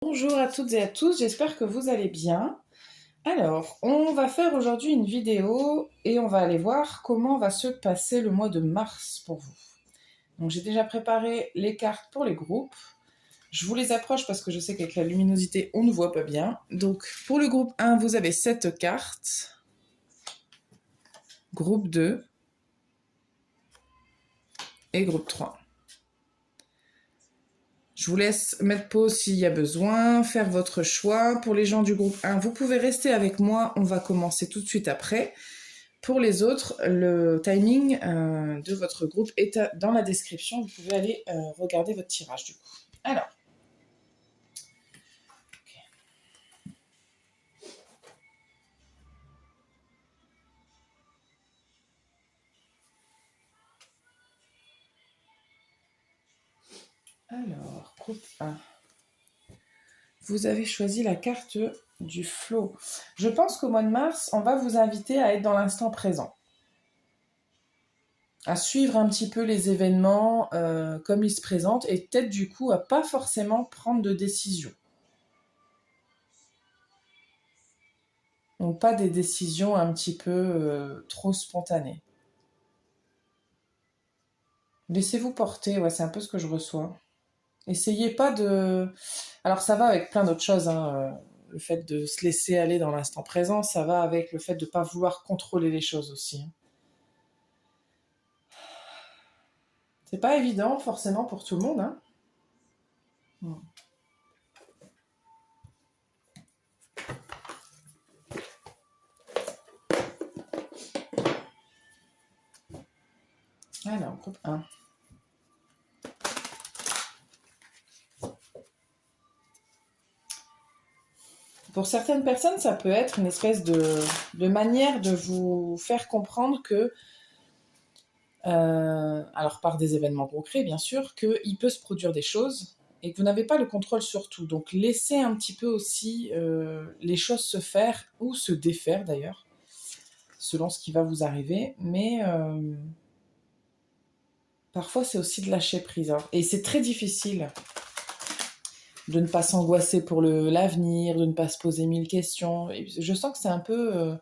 Bonjour à toutes et à tous, j'espère que vous allez bien. Alors, on va faire aujourd'hui une vidéo et on va aller voir comment va se passer le mois de mars pour vous. Donc j'ai déjà préparé les cartes pour les groupes. Je vous les approche parce que je sais qu'avec la luminosité, on ne voit pas bien. Donc pour le groupe 1, vous avez 7 cartes. Groupe 2 et groupe 3. Je vous laisse mettre pause s'il y a besoin, faire votre choix. Pour les gens du groupe 1, vous pouvez rester avec moi, on va commencer tout de suite après. Pour les autres, le timing de votre groupe est dans la description, vous pouvez aller regarder votre tirage du coup. Alors, groupe 1. Vous avez choisi la carte du flow. Je pense qu'au mois de mars, on va vous inviter à être dans l'instant présent. À suivre un petit peu les événements comme ils se présentent et peut-être du coup à pas forcément prendre de décision. Donc pas des décisions un petit peu trop spontanées. Laissez-vous porter, ouais, c'est un peu ce que je reçois. Essayez pas de... Alors ça va avec plein d'autres choses, hein. Le fait de se laisser aller dans l'instant présent, ça va avec le fait de ne pas vouloir contrôler les choses aussi. C'est pas évident forcément pour tout le monde, hein. Alors, groupe 1. Pour certaines personnes, ça peut être une espèce de manière de vous faire comprendre que, alors par des événements concrets bien sûr, qu'il peut se produire des choses et que vous n'avez pas le contrôle sur tout. Donc laissez un petit peu aussi les choses se faire ou se défaire d'ailleurs, selon ce qui va vous arriver. Mais parfois c'est aussi de lâcher prise, hein. Et c'est très difficile de ne pas s'angoisser pour l'avenir, de ne pas se poser 1000 questions. Et je sens que c'est un peu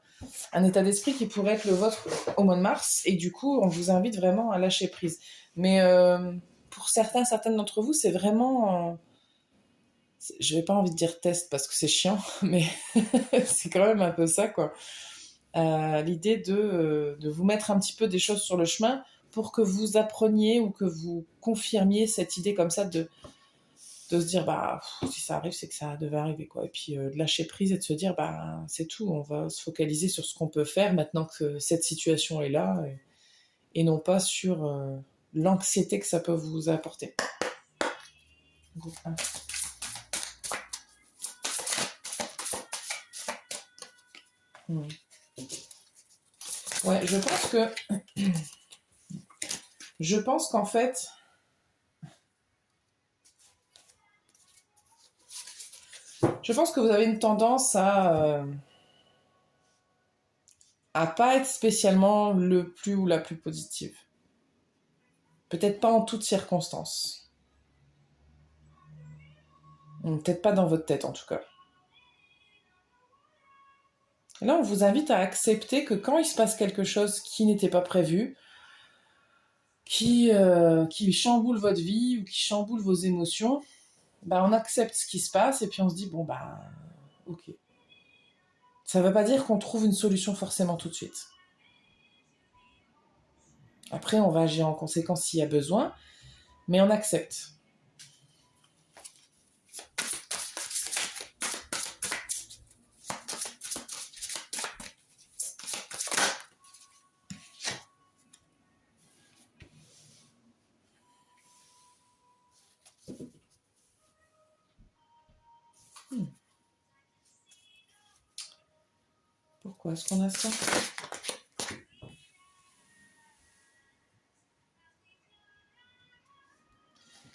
un état d'esprit qui pourrait être le vôtre au mois de mars, et du coup, on vous invite vraiment à lâcher prise. Mais pour certaines d'entre vous, c'est vraiment... je n'ai pas envie de dire test parce que c'est chiant, mais c'est quand même un peu ça, quoi. L'idée de vous mettre un petit peu des choses sur le chemin pour que vous appreniez ou que vous confirmiez cette idée comme ça de se dire bah si ça arrive c'est que ça devait arriver, quoi, et puis de lâcher prise et de se dire bah c'est tout, on va se focaliser sur ce qu'on peut faire maintenant que cette situation est là, et non pas sur l'anxiété que ça peut vous apporter. Ouais, je pense qu'en fait je pense que vous avez une tendance à pas être spécialement le plus ou la plus positive. Peut-être pas en toutes circonstances. Peut-être pas dans votre tête en tout cas. Et là, on vous invite à accepter que quand il se passe quelque chose qui n'était pas prévu, qui chamboule votre vie ou qui chamboule vos émotions, bah on accepte ce qui se passe et puis on se dit bon bah ok. Ça ne veut pas dire qu'on trouve une solution forcément tout de suite. Après, on va agir en conséquence s'il y a besoin, mais on accepte. Pourquoi est-ce qu'on a ça?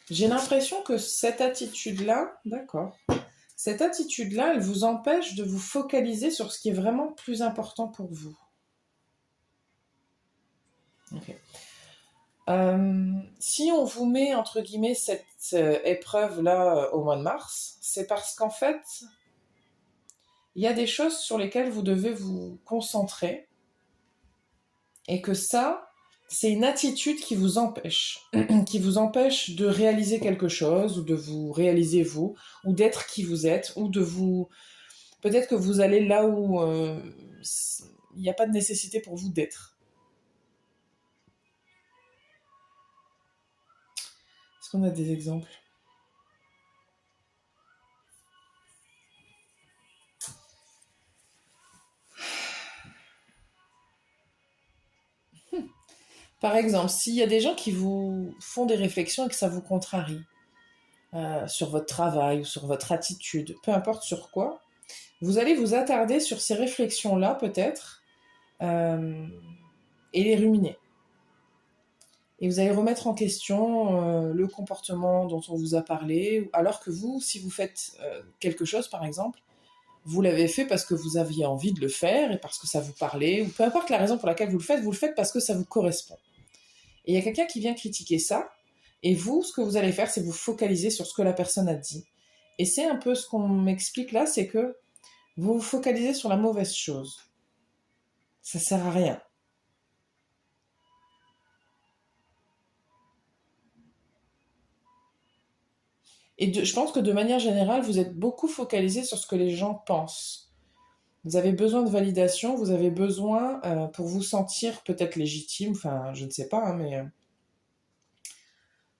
J'ai l'impression que cette attitude-là, d'accord, cette attitude-là, elle vous empêche de vous focaliser sur ce qui est vraiment plus important pour vous. Okay. Si on vous met, entre guillemets, cette épreuve-là au mois de mars, c'est parce qu'en fait, il y a des choses sur lesquelles vous devez vous concentrer et que ça, c'est une attitude qui vous empêche, qui vous empêche de réaliser quelque chose ou de vous réaliser vous, ou d'être qui vous êtes, ou de vous... Peut-être que vous allez là où il n'y a pas de nécessité pour vous d'être. Est-ce qu'on a des exemples? Par exemple, s'il y a des gens qui vous font des réflexions et que ça vous contrarie, sur votre travail ou sur votre attitude, peu importe sur quoi, vous allez vous attarder sur ces réflexions-là peut-être euh, et les ruminer. Et vous allez remettre en question le comportement dont on vous a parlé, alors que vous, si vous faites quelque chose par exemple, vous l'avez fait parce que vous aviez envie de le faire et parce que ça vous parlait, ou peu importe la raison pour laquelle vous le faites parce que ça vous correspond. Et il y a quelqu'un qui vient critiquer ça, et vous, ce que vous allez faire, c'est vous focaliser sur ce que la personne a dit. Et c'est un peu ce qu'on m'explique là, c'est que vous vous focalisez sur la mauvaise chose. Ça sert à rien. Je pense que de manière générale, vous êtes beaucoup focalisé sur ce que les gens pensent. Vous avez besoin de validation, vous avez besoin, pour vous sentir peut-être légitime, enfin, je ne sais pas, hein, mais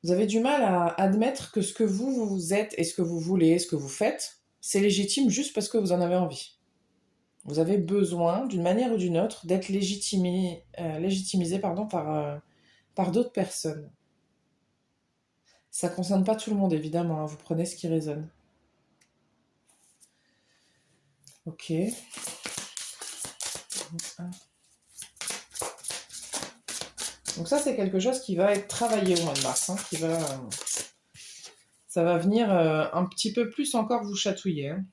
vous avez du mal à admettre que ce que vous êtes et ce que vous voulez, ce que vous faites, c'est légitime juste parce que vous en avez envie. Vous avez besoin, d'une manière ou d'une autre, d'être légitimisé pardon, par d'autres personnes. Ça ne concerne pas tout le monde, évidemment, hein, vous prenez ce qui résonne. Ok. Donc ça, c'est quelque chose qui va être travaillé au mois de mars, hein, ça va venir un petit peu plus encore vous chatouiller. Hein.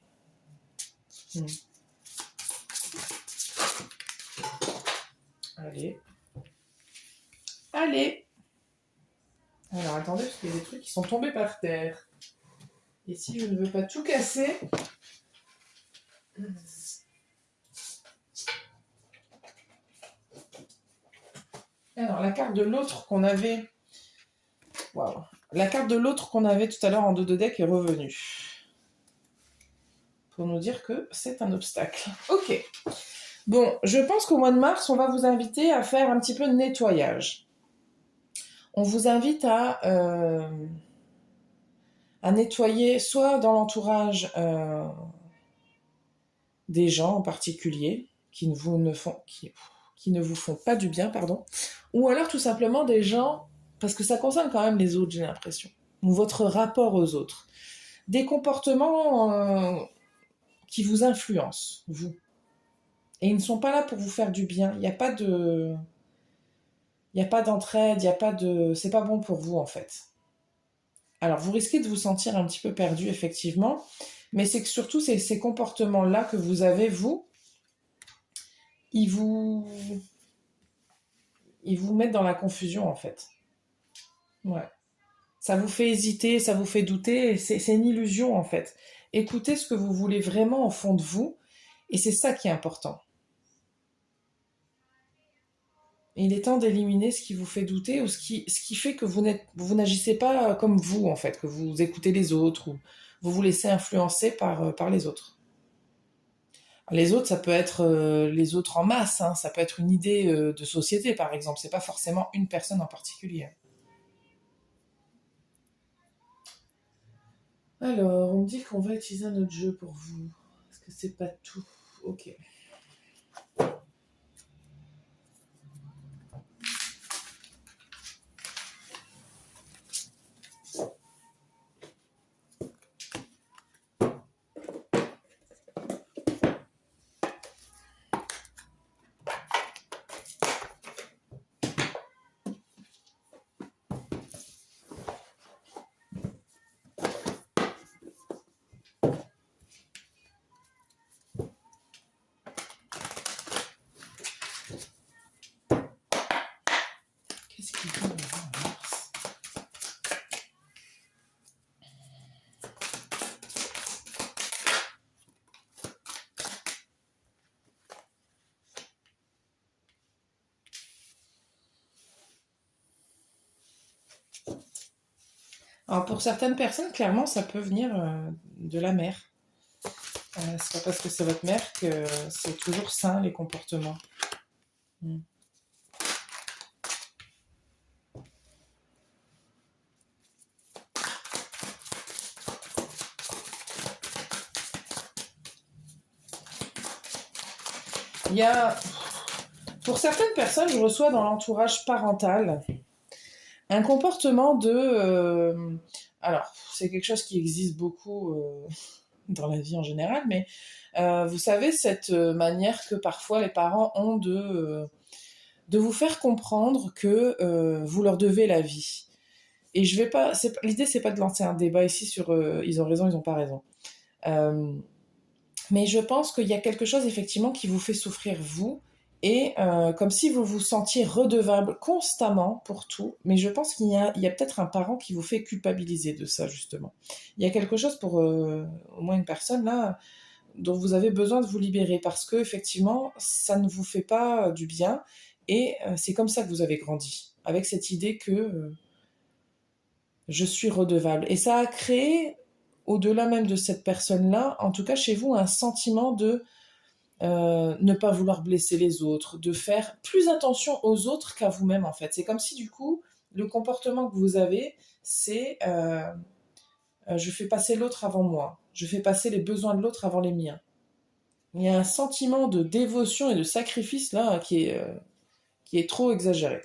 Allez. Allez. Alors attendez, parce qu'il y a des trucs qui sont tombés par terre. Et si je ne veux pas tout casser... Alors la carte de l'autre qu'on avait... Waouh. La carte de l'autre qu'on avait tout à l'heure en dos de deck est revenue. Pour nous dire que c'est un obstacle. Ok. Bon, je pense qu'au mois de mars, on va vous inviter à faire un petit peu de nettoyage. On vous invite à nettoyer soit dans l'entourage des gens en particulier qui ne vous font pas du bien, pardon, ou alors tout simplement des gens, parce que ça concerne quand même les autres, j'ai l'impression, ou votre rapport aux autres. Des comportements qui vous influencent, vous. Et ils ne sont pas là pour vous faire du bien. Il n'y a pas de... Il n'y a pas d'entraide, il n'y a pas de... C'est pas bon pour vous, en fait. Alors, vous risquez de vous sentir un petit peu perdu, effectivement, mais c'est que surtout, ces comportements-là que vous avez, vous, ils vous... ils vous mettent dans la confusion, en fait. Ouais. Ça vous fait hésiter, ça vous fait douter, c'est une illusion, en fait. Écoutez ce que vous voulez vraiment au fond de vous, et c'est ça qui est important. Il est temps d'éliminer ce qui vous fait douter ou ce qui fait que vous n'agissez pas comme vous, en fait, que vous écoutez les autres ou vous vous laissez influencer par les autres. Les autres, ça peut être les autres en masse, hein, ça peut être une idée de société, par exemple. C'est pas forcément une personne en particulier. Alors, on me dit qu'on va utiliser un autre jeu pour vous. Est-ce que c'est pas tout? Ok. Alors pour certaines personnes, clairement, ça peut venir de la mère. C'est pas parce que c'est votre mère que c'est toujours sain les comportements. Mm. Il y a, pour certaines personnes, je reçois dans l'entourage parental un comportement de... alors, c'est quelque chose qui existe beaucoup dans la vie en général, mais vous savez, cette manière que parfois les parents ont de vous faire comprendre que vous leur devez la vie. Et je vais pas... L'idée, c'est pas de lancer un débat ici sur ils ont raison, ils ont pas raison. Euh, mais je pense qu'il y a quelque chose effectivement qui vous fait souffrir vous, et comme si vous vous sentiez redevable constamment pour tout. Mais je pense il y a peut-être un parent qui vous fait culpabiliser de ça justement. Il y a quelque chose pour au moins une personne là dont vous avez besoin de vous libérer parce que effectivement ça ne vous fait pas du bien, et c'est comme ça que vous avez grandi avec cette idée que je suis redevable, et ça a créé au-delà même de cette personne-là, en tout cas chez vous, un sentiment de ne pas vouloir blesser les autres, de faire plus attention aux autres qu'à vous-même en fait. C'est comme si du coup, le comportement que vous avez, c'est je fais passer l'autre avant moi, je fais passer les besoins de l'autre avant les miens. Il y a un sentiment de dévotion et de sacrifice là qui est trop exagéré.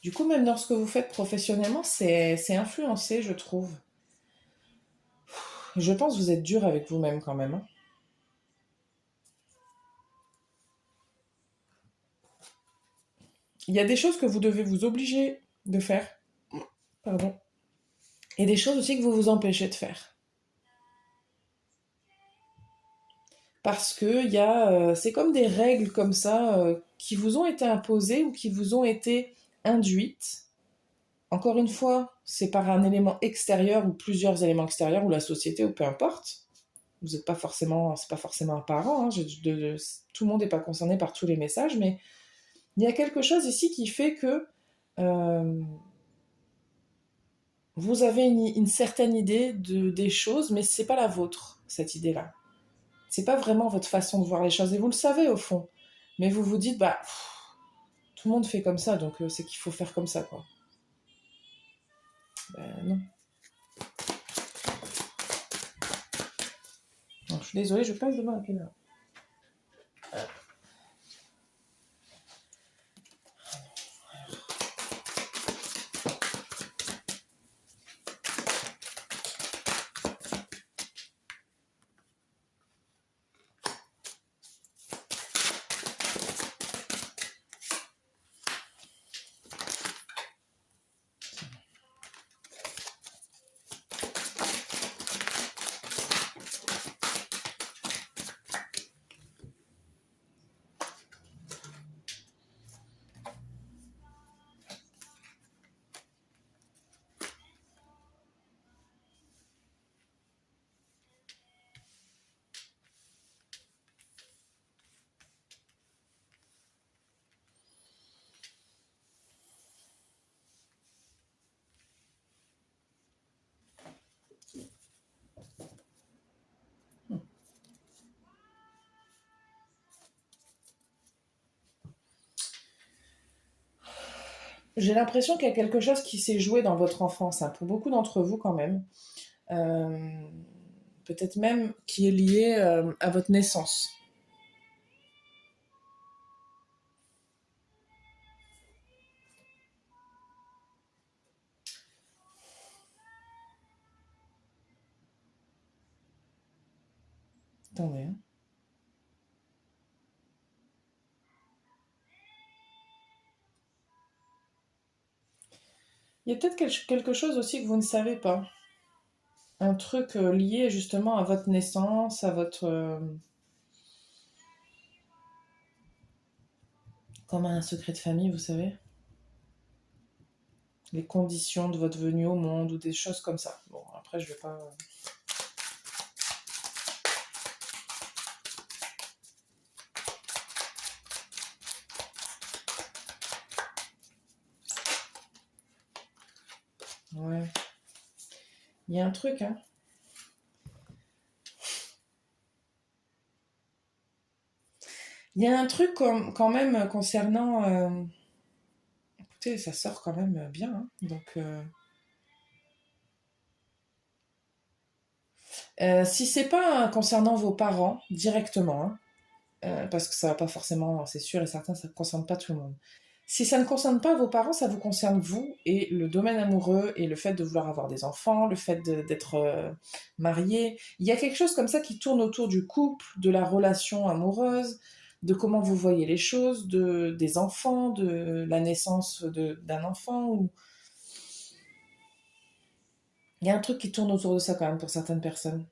Du coup, même dans ce que vous faites professionnellement, c'est influencé, je trouve. Je pense que vous êtes dur avec vous-même quand même, hein. Il y a des choses que vous devez vous obliger de faire, pardon, et des choses aussi que vous vous empêchez de faire. Parce que c'est comme des règles comme ça qui vous ont été imposées ou qui vous ont été induites. Encore une fois, c'est par un élément extérieur ou plusieurs éléments extérieurs ou la société ou peu importe. Vous n'êtes pas forcément, c'est pas forcément un parent, hein, tout le monde n'est pas concerné par tous les messages, mais il y a quelque chose ici qui fait que euh, vous avez une certaine idée des choses, mais c'est pas la vôtre, cette idée-là. C'est pas vraiment votre façon de voir les choses, et vous le savez au fond. Mais vous vous dites, bah, tout le monde fait comme ça, donc c'est qu'il faut faire comme ça, quoi. Ben non. Non, je suis désolée, je passe demain à quelle heure? J'ai l'impression qu'il y a quelque chose qui s'est joué dans votre enfance, hein, pour beaucoup d'entre vous quand même. Euh, Peut-être même qui est lié à votre naissance. Attendez, hein. Il y a peut-être quelque chose aussi que vous ne savez pas. Un truc lié justement à votre naissance, à votre... comme un secret de famille, vous savez. les conditions de votre venue au monde ou des choses comme ça. Bon, après, je vais pas... Ouais. Il y a un truc, hein. Il y a un truc quand même concernant... Écoutez, ça sort quand même bien, hein. Donc, si c'est pas concernant vos parents directement, hein, parce que ça va pas forcément, c'est sûr et certain, ça ne concerne pas tout le monde. Si ça ne concerne pas vos parents, ça vous concerne vous et le domaine amoureux et le fait de vouloir avoir des enfants, le fait d'être marié. Il y a quelque chose comme ça qui tourne autour du couple, de la relation amoureuse, de comment vous voyez les choses, des enfants, de la naissance d'un enfant. Il y a un truc qui tourne autour de ça quand même pour certaines personnes.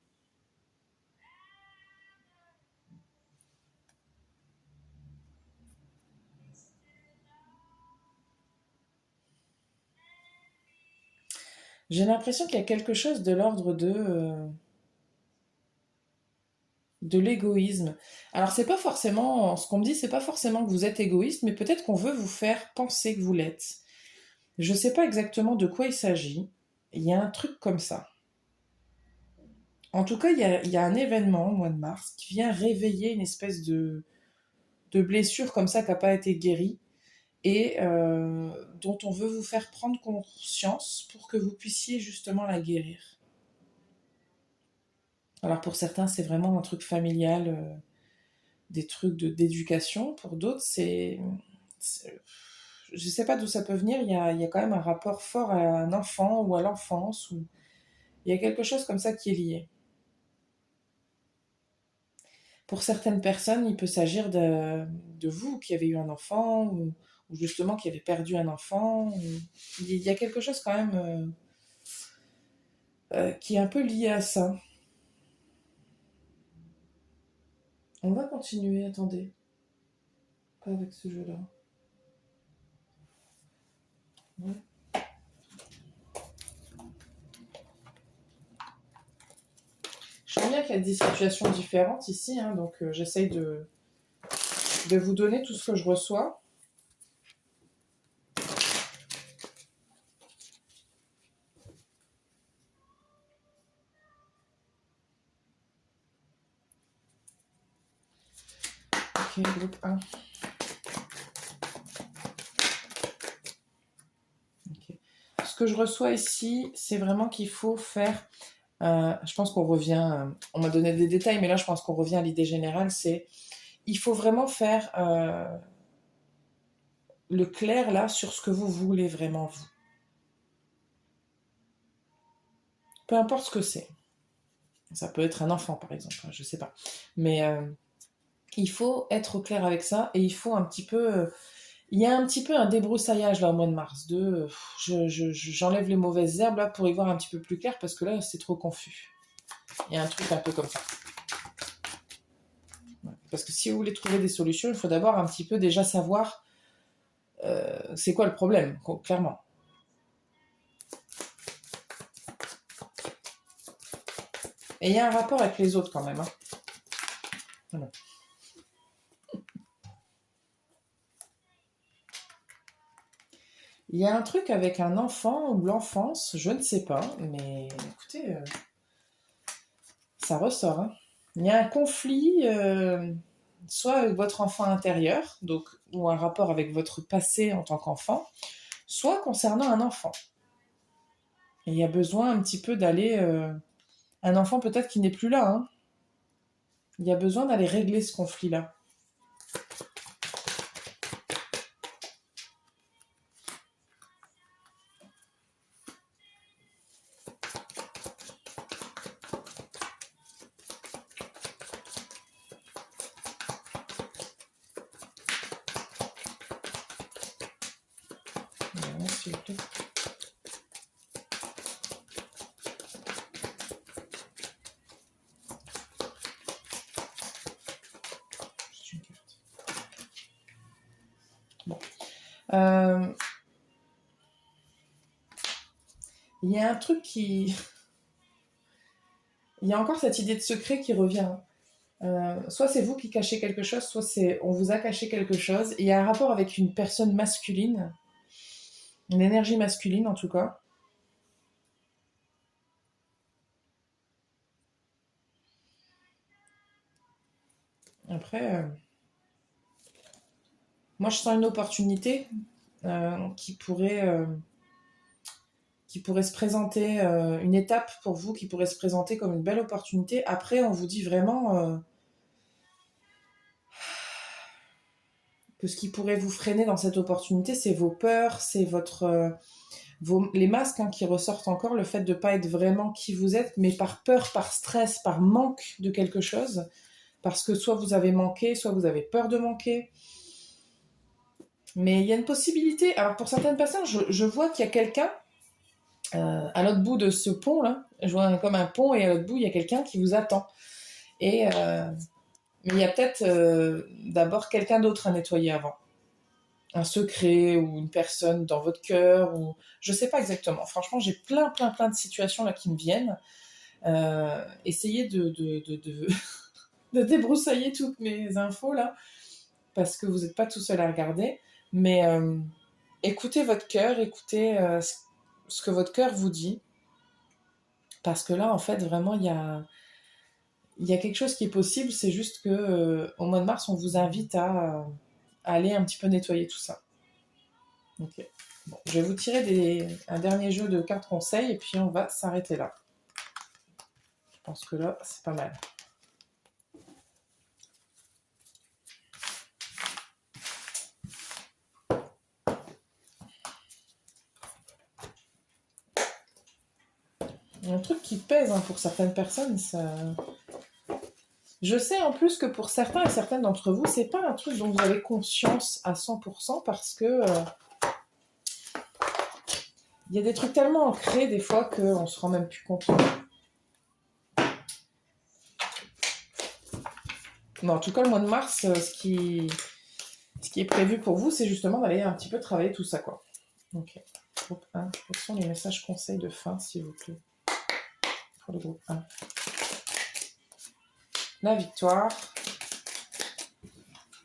J'ai l'impression qu'il y a quelque chose de l'ordre de l'égoïsme. Alors c'est pas forcément, ce qu'on me dit, c'est pas forcément que vous êtes égoïste, mais peut-être qu'on veut vous faire penser que vous l'êtes. Je sais pas exactement de quoi il s'agit. Il y a un truc comme ça. En tout cas, il y a un événement au mois de mars qui vient réveiller une espèce de blessure comme ça qui n'a pas été guérie et dont on veut vous faire prendre conscience pour que vous puissiez justement la guérir. Alors pour certains, c'est vraiment un truc familial, des trucs d'éducation. Pour d'autres, je ne sais pas d'où ça peut venir. Il y a quand même un rapport fort à un enfant ou à l'enfance. Ou il y a quelque chose comme ça qui est lié. Pour certaines personnes, il peut s'agir de vous qui avez eu un enfant ou justement qui avez perdu un enfant. Il y a quelque chose quand même qui est un peu lié à ça. On va continuer, attendez. Pas avec ce jeu-là. Ouais. Je sens bien qu'il y a des situations différentes ici, hein, donc j'essaye de vous donner tout ce que je reçois. Ok, groupe 1. Okay. Ce que je reçois ici, c'est vraiment qu'il faut faire... je pense qu'on revient... on m'a donné des détails, mais là, je pense qu'on revient à l'idée générale, c'est... Il faut vraiment faire le clair, là, sur ce que vous voulez vraiment, vous. Peu importe ce que c'est. Ça peut être un enfant, par exemple, je sais pas. Mais il faut être au clair avec ça et il faut un petit peu... il y a un petit peu un débroussaillage là au mois de mars. J'enlève les mauvaises herbes là pour y voir un petit peu plus clair parce que là c'est trop confus. Il y a un truc un peu comme ça. Ouais. Parce que si vous voulez trouver des solutions, il faut d'abord un petit peu déjà savoir c'est quoi le problème, clairement. Et il y a un rapport avec les autres quand même. Hein. Voilà. Il y a un truc avec un enfant ou l'enfance, je ne sais pas, mais écoutez, ça ressort. Hein. Il y a un conflit, soit avec votre enfant intérieur, donc, ou un rapport avec votre passé en tant qu'enfant, soit concernant un enfant. Et il y a besoin un petit peu d'aller... un enfant peut-être qui n'est plus là. Hein. Il y a besoin d'aller régler ce conflit-là. Voilà, s'il vous plaît. Juste une carte. Bon. Il y a un truc qui... Il y a encore cette idée de secret qui revient. Soit c'est vous qui cachez quelque chose, soit c'est on vous a caché quelque chose. Et il y a un rapport avec une personne masculine, une énergie masculine en tout cas. Après, moi je sens une opportunité qui pourrait se présenter, une étape pour vous qui pourrait se présenter comme une belle opportunité. Après, on vous dit vraiment que ce qui pourrait vous freiner dans cette opportunité, c'est vos peurs, c'est les masques hein, qui ressortent encore, le fait de ne pas être vraiment qui vous êtes, mais par peur, par stress, par manque de quelque chose, parce que soit vous avez manqué, soit vous avez peur de manquer. Mais il y a une possibilité, alors pour certaines personnes, je vois qu'il y a quelqu'un à l'autre bout de ce pont-là, je vois comme un pont et à l'autre bout, il y a quelqu'un qui vous attend. Et mais il y a peut-être d'abord quelqu'un d'autre à nettoyer avant. Un secret ou une personne dans votre cœur ou je sais pas exactement. Franchement, j'ai plein de situations là qui me viennent. Essayez de débroussailler toutes mes infos là parce que vous n'êtes pas tout seul à regarder. Mais écoutez votre cœur, écoutez ce que votre cœur vous dit parce que là en fait vraiment il y a quelque chose qui est possible. C'est juste que au mois de mars on vous invite à aller un petit peu nettoyer tout ça. Ok. Bon, je vais vous tirer un dernier jeu de cartes conseils et puis on va s'arrêter là. Je pense que là, c'est pas mal. Il y a un truc qui pèse hein, pour certaines personnes. Ça... Je sais en plus que pour certains et certaines d'entre vous, c'est pas un truc dont vous avez conscience à 100% parce que il y a des trucs tellement ancrés des fois qu'on se rend même plus compte. Mais en tout cas, le mois de mars, ce qui est prévu pour vous, c'est justement d'aller un petit peu travailler tout ça, quoi. Ok. Groupe 1. Quels sont les messages conseils de fin, s'il vous plaît, pour le groupe 1? La victoire.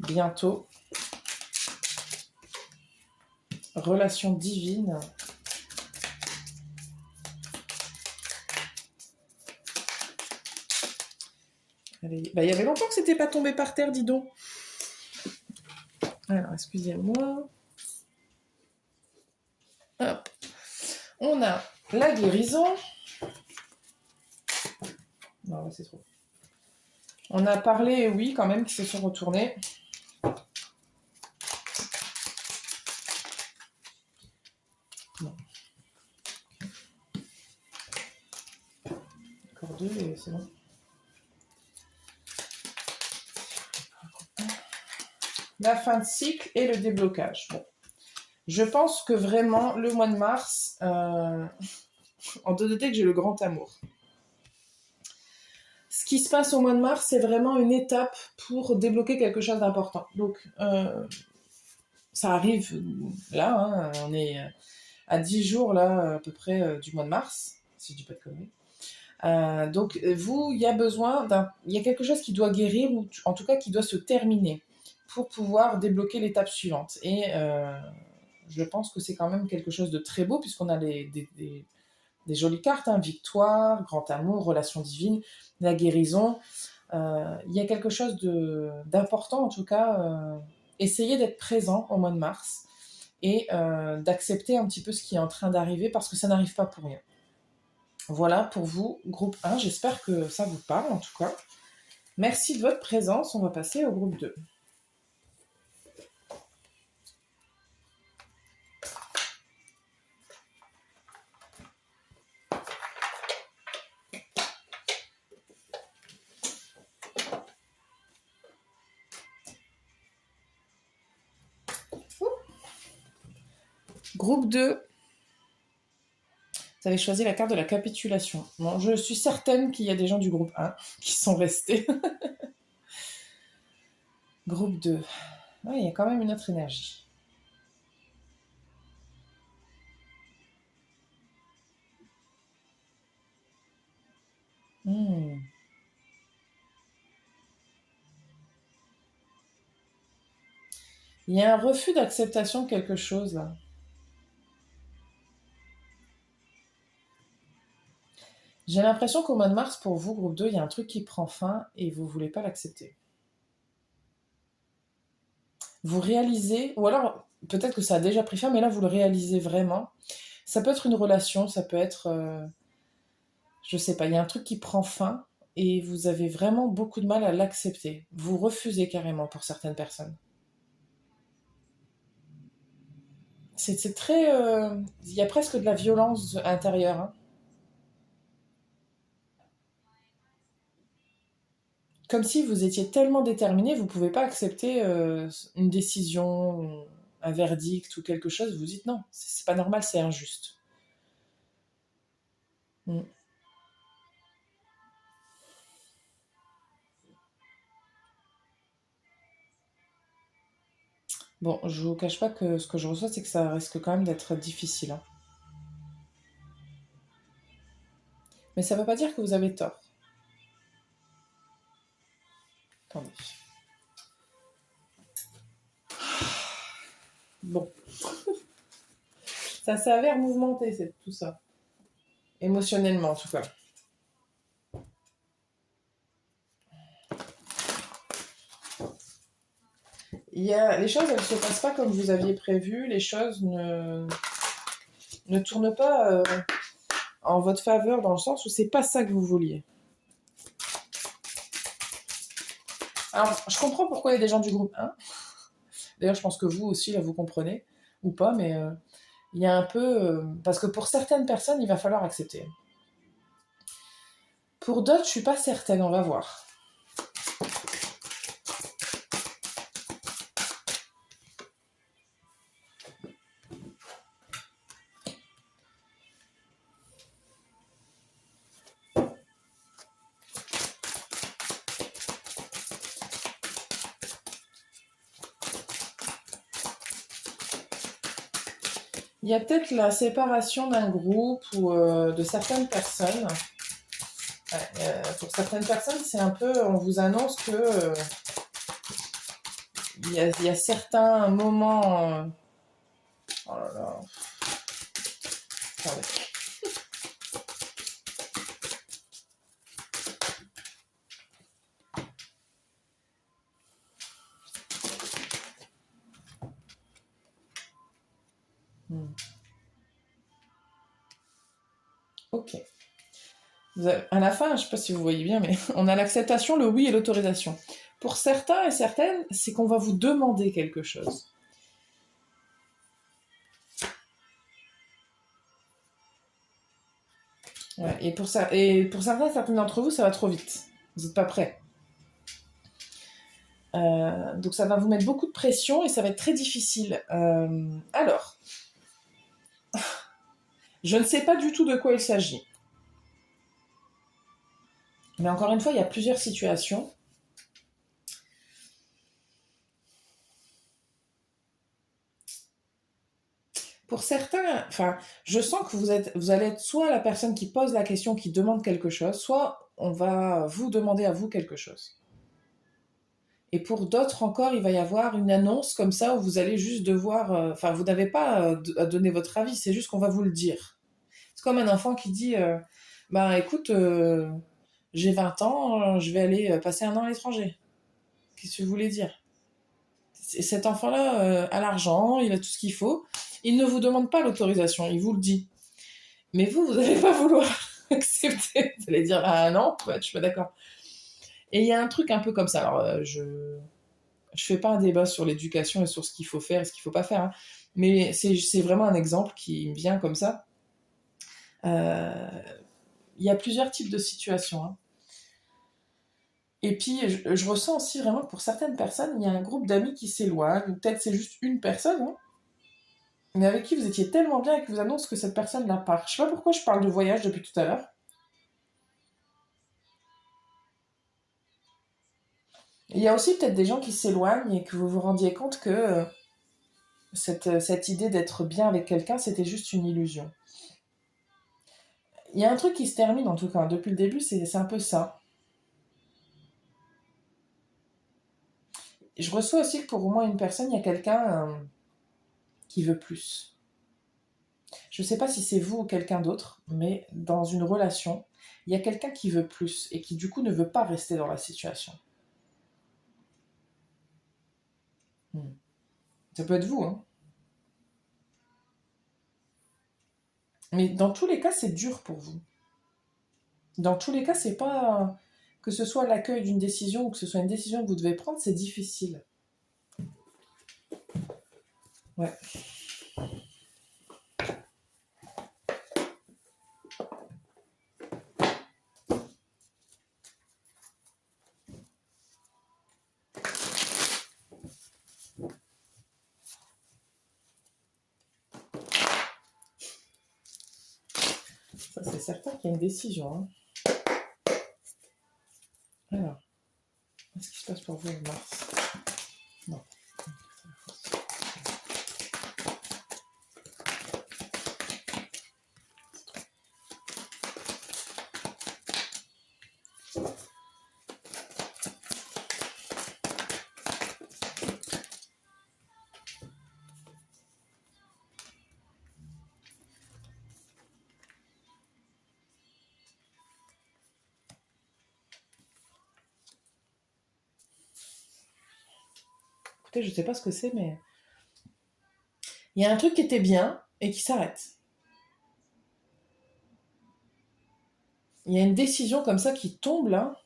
Bientôt. Relation divine. Allez. Bah, il y avait longtemps que c'était pas tombé par terre, dis donc. Alors, excusez-moi. Hop. On a la guérison. Non, c'est trop. On a parlé, oui, quand même, qui se sont retournés. Non. Encore deux et c'est bon. La fin de cycle et le déblocage. Bon. Je pense que vraiment, le mois de mars, en 2D que j'ai le grand amour. Ce qui se passe au mois de mars, c'est vraiment une étape pour débloquer quelque chose d'important. Donc, ça arrive là, hein, on est à 10 jours là, à peu près du mois de mars, si je dis pas de conneries. Donc, vous, il y a besoin il y a quelque chose qui doit guérir, ou en tout cas qui doit se terminer pour pouvoir débloquer l'étape suivante. Et je pense que c'est quand même quelque chose de très beau, puisqu'on a des jolies cartes, hein, victoire, grand amour, relation divine, la guérison. Il y a quelque chose d'important, en tout cas. Essayez d'être présent au mois de mars et d'accepter un petit peu ce qui est en train d'arriver, parce que ça n'arrive pas pour rien. Voilà pour vous, groupe 1. J'espère que ça vous parle, en tout cas. Merci de votre présence. On va passer au groupe 2. Groupe 2, vous avez choisi la carte de la capitulation. Bon, je suis certaine qu'il y a des gens du groupe 1 qui sont restés. Groupe 2. Ah, il y a quand même une autre énergie. Hmm. Il y a un refus d'acceptation de quelque chose là. J'ai l'impression qu'au mois de mars, pour vous, groupe 2, il y a un truc qui prend fin et vous voulez pas l'accepter. Vous réalisez, ou alors peut-être que ça a déjà pris fin, mais là vous le réalisez vraiment. Ça peut être une relation, ça peut être, je sais pas, il y a un truc qui prend fin et vous avez vraiment beaucoup de mal à l'accepter. Vous refusez carrément pour certaines personnes. C'est très, il y a presque de la violence intérieure, hein. Comme si vous étiez tellement déterminé, vous pouvez pas accepter une décision, un verdict ou quelque chose. Vous dites non, c'est pas normal, c'est injuste. Mm. Bon, je vous cache pas que ce que je reçois, c'est que ça risque quand même d'être difficile, hein. Mais ça veut pas dire que vous avez tort. Attendez. Bon, ça s'avère mouvementé, c'est tout ça. Émotionnellement, en tout cas. Les choses, elles ne se passent pas comme vous aviez prévu. Les choses ne tournent pas en votre faveur dans le sens où c'est pas ça que vous vouliez. Alors, je comprends pourquoi il y a des gens du groupe 1. D'ailleurs, je pense que vous aussi, là, vous comprenez. Ou pas, mais il y a un peu... parce que pour certaines personnes, il va falloir accepter. Pour d'autres, je suis pas certaine, on va voir. Il y a peut-être la séparation d'un groupe ou de certaines personnes. Ouais, pour certaines personnes, c'est un peu, on vous annonce que il y a certains moments. Oh là là. Attendez. Hmm. Ok. À la fin, je ne sais pas si vous voyez bien, mais on a l'acceptation, le oui et l'autorisation. Pour certains et certaines, c'est qu'on va vous demander quelque chose. Ouais, et pour certains, certaines d'entre vous, ça va trop vite. Vous n'êtes pas prêts. Donc ça va vous mettre beaucoup de pression et ça va être très difficile. Alors, je ne sais pas du tout de quoi il s'agit. Mais encore une fois, il y a plusieurs situations. Pour certains, enfin, je sens que vous allez être soit la personne qui pose la question, qui demande quelque chose, soit on va vous demander à vous quelque chose. Et pour d'autres encore, il va y avoir une annonce comme ça où vous allez juste devoir, enfin, vous n'avez pas à donner votre avis, c'est juste qu'on va vous le dire. C'est comme un enfant qui dit, ben écoute, j'ai 20 ans, je vais aller passer un an à l'étranger. Qu'est-ce que vous voulez dire? Cet enfant-là a l'argent, il a tout ce qu'il faut. Il ne vous demande pas l'autorisation, il vous le dit. Mais vous n'allez pas vouloir accepter. Vous allez dire, ah non, ouais, je suis pas d'accord. Et il y a un truc un peu comme ça. Alors, je fais pas un débat sur l'éducation et sur ce qu'il faut faire et ce qu'il faut pas faire, hein. Mais c'est vraiment un exemple qui me vient comme ça. Euh, Il y a plusieurs types de situations, hein. Et puis, je ressens aussi vraiment que pour certaines personnes, il y a un groupe d'amis qui s'éloigne, ou peut-être c'est juste une personne, hein, mais avec qui vous étiez tellement bien et qui vous annonce que cette personne la part. Je sais pas pourquoi je parle de voyage depuis tout à l'heure. Il y a aussi peut-être des gens qui s'éloignent et que vous vous rendiez compte que cette idée d'être bien avec quelqu'un, c'était juste une illusion. Il y a un truc qui se termine, en tout cas, depuis le début, c'est un peu ça. Je reçois aussi que pour au moins une personne, il y a quelqu'un qui veut plus. Je ne sais pas si c'est vous ou quelqu'un d'autre, mais dans une relation, il y a quelqu'un qui veut plus et qui du coup ne veut pas rester dans la situation. Hmm. Ça peut être vous, hein. Mais dans tous les cas, c'est dur pour vous. Dans tous les cas, c'est pas que ce soit l'accueil d'une décision ou que ce soit une décision que vous devez prendre, c'est difficile. Ouais. Ça, c'est certain qu'il y a une décision, hein. Alors, qu'est-ce qui se passe pour vous en mars? Non. Écoutez, je sais pas ce que c'est, mais il y a un truc qui était bien et qui s'arrête. Il y a une décision comme ça qui tombe là.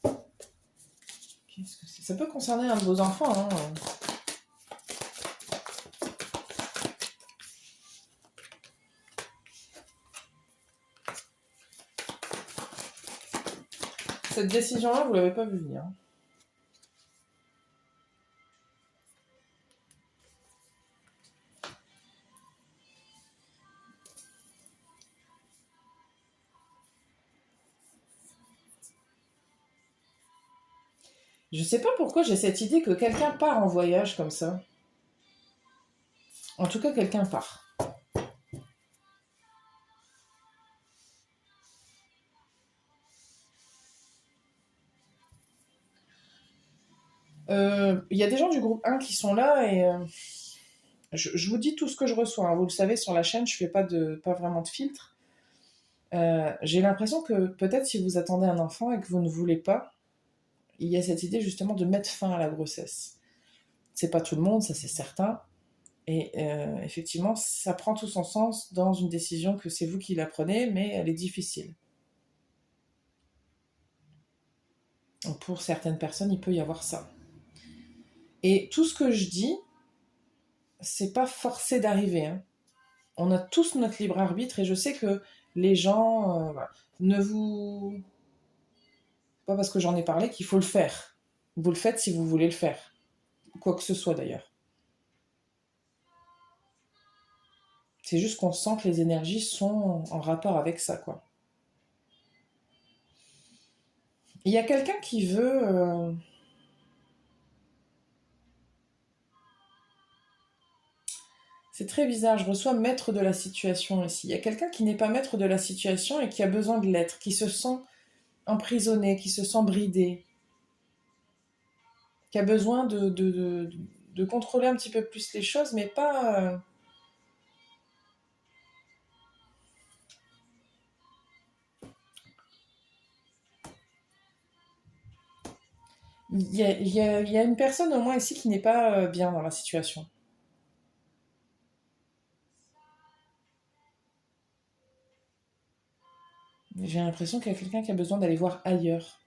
Qu'est-ce que c'est? Ça peut concerner un de vos enfants, hein. Cette décision-là, vous l'avez pas vu venir. Je sais pas pourquoi j'ai cette idée que quelqu'un part en voyage comme ça. En tout cas, quelqu'un part. Il y a des gens du groupe 1 qui sont là et je vous dis tout ce que je reçois, hein. Vous le savez, sur la chaîne, je fais pas vraiment de filtre. J'ai l'impression que peut-être si vous attendez un enfant et que vous ne voulez pas, il y a cette idée justement de mettre fin à la grossesse. C'est pas tout le monde, ça c'est certain. Et effectivement, ça prend tout son sens dans une décision que c'est vous qui la prenez, mais elle est difficile. Donc pour certaines personnes, il peut y avoir ça. Et tout ce que je dis, c'est pas forcé d'arriver, hein. On a tous notre libre arbitre et je sais que les gens, voilà, ne vous... Pas parce que j'en ai parlé qu'il faut le faire. Vous le faites si vous voulez le faire. Quoi que ce soit d'ailleurs. C'est juste qu'on sent que les énergies sont en rapport avec ça, quoi. Il y a quelqu'un qui veut... C'est très bizarre, je reçois maître de la situation ici. Il y a quelqu'un qui n'est pas maître de la situation et qui a besoin de l'être, qui se sent emprisonné, qui se sent bridé, qui a besoin de contrôler un petit peu plus les choses, mais pas... Il y a une personne au moins ici qui n'est pas bien dans la situation. J'ai l'impression qu'il y a quelqu'un qui a besoin d'aller voir ailleurs,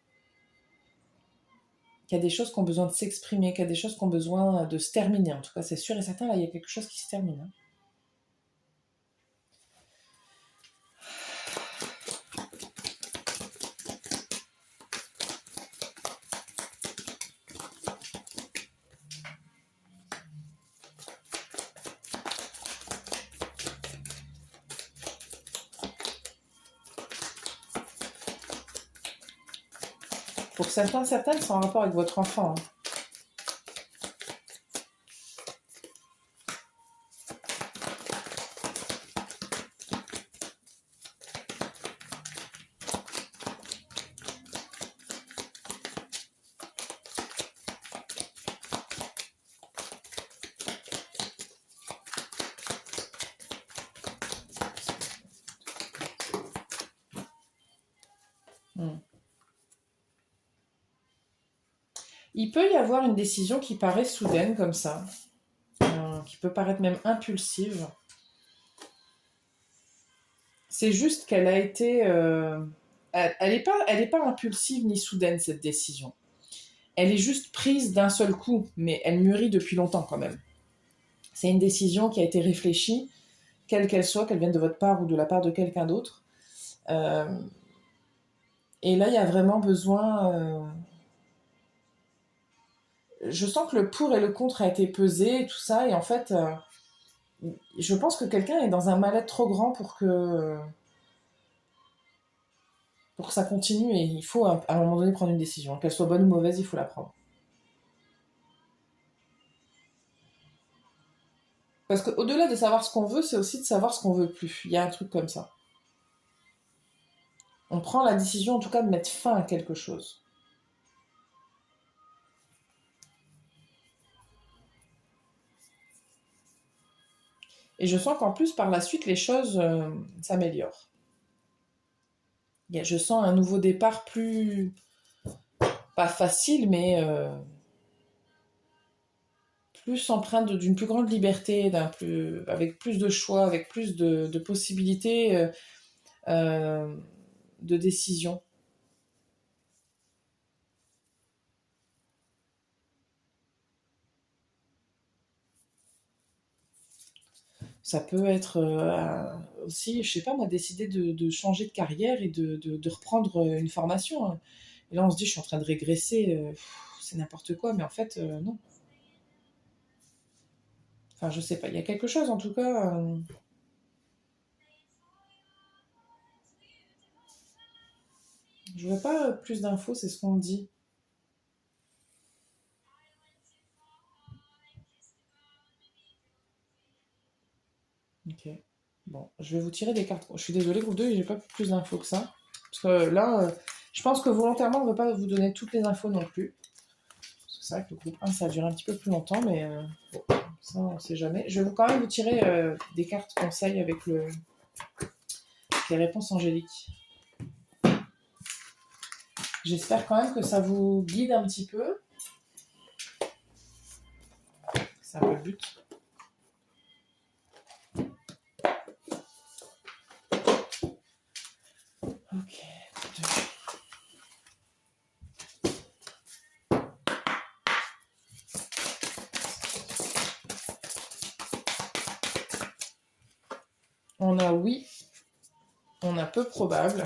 qu'il y a des choses qui ont besoin de s'exprimer, qu'il y a des choses qui ont besoin de se terminer. En tout cas, c'est sûr et certain, là, il y a quelque chose qui se termine, hein. Pour certains, certaines, c'est en rapport avec votre enfant, hein. Mm. Il peut y avoir une décision qui paraît soudaine comme ça, qui peut paraître même impulsive. C'est juste qu'elle a été... elle est pas impulsive ni soudaine, cette décision. Elle est juste prise d'un seul coup, mais elle mûrit depuis longtemps quand même. C'est une décision qui a été réfléchie, quelle qu'elle soit, qu'elle vienne de votre part ou de la part de quelqu'un d'autre. Euh, et là, il y a vraiment besoin... je sens que le pour et le contre a été pesé, et tout ça, et en fait, je pense que quelqu'un est dans un mal-être trop grand pour que ça continue, et il faut à un moment donné prendre une décision. Qu'elle soit bonne ou mauvaise, il faut la prendre. Parce qu'au-delà de savoir ce qu'on veut, c'est aussi de savoir ce qu'on veut plus. Il y a un truc comme ça. On prend la décision, en tout cas, de mettre fin à quelque chose. Et je sens qu'en plus, par la suite, les choses s'améliorent. Je sens un nouveau départ plus... pas facile, mais plus empreinte d'une plus grande liberté, avec plus de choix, avec plus de possibilités euh, de décision. Ça peut être aussi, je sais pas moi, décider de changer de carrière et de reprendre une formation, hein. Et là, on se dit, je suis en train de régresser, c'est n'importe quoi, mais en fait, non. Enfin, je sais pas, il y a quelque chose en tout cas. Je veux pas plus d'infos, c'est ce qu'on me dit. Ok. Bon, je vais vous tirer des cartes. Je suis désolée, groupe 2, j'ai pas plus d'infos que ça. Parce que là, je pense que volontairement, on ne veut pas vous donner toutes les infos non plus. Parce que c'est vrai que le groupe 1, ça a duré un petit peu plus longtemps, mais bon, ça, on sait jamais. Je vais quand même vous tirer des cartes conseils avec les réponses angéliques. J'espère quand même que ça vous guide un petit peu. C'est un peu le but. Ok. On a oui, on a peu probable.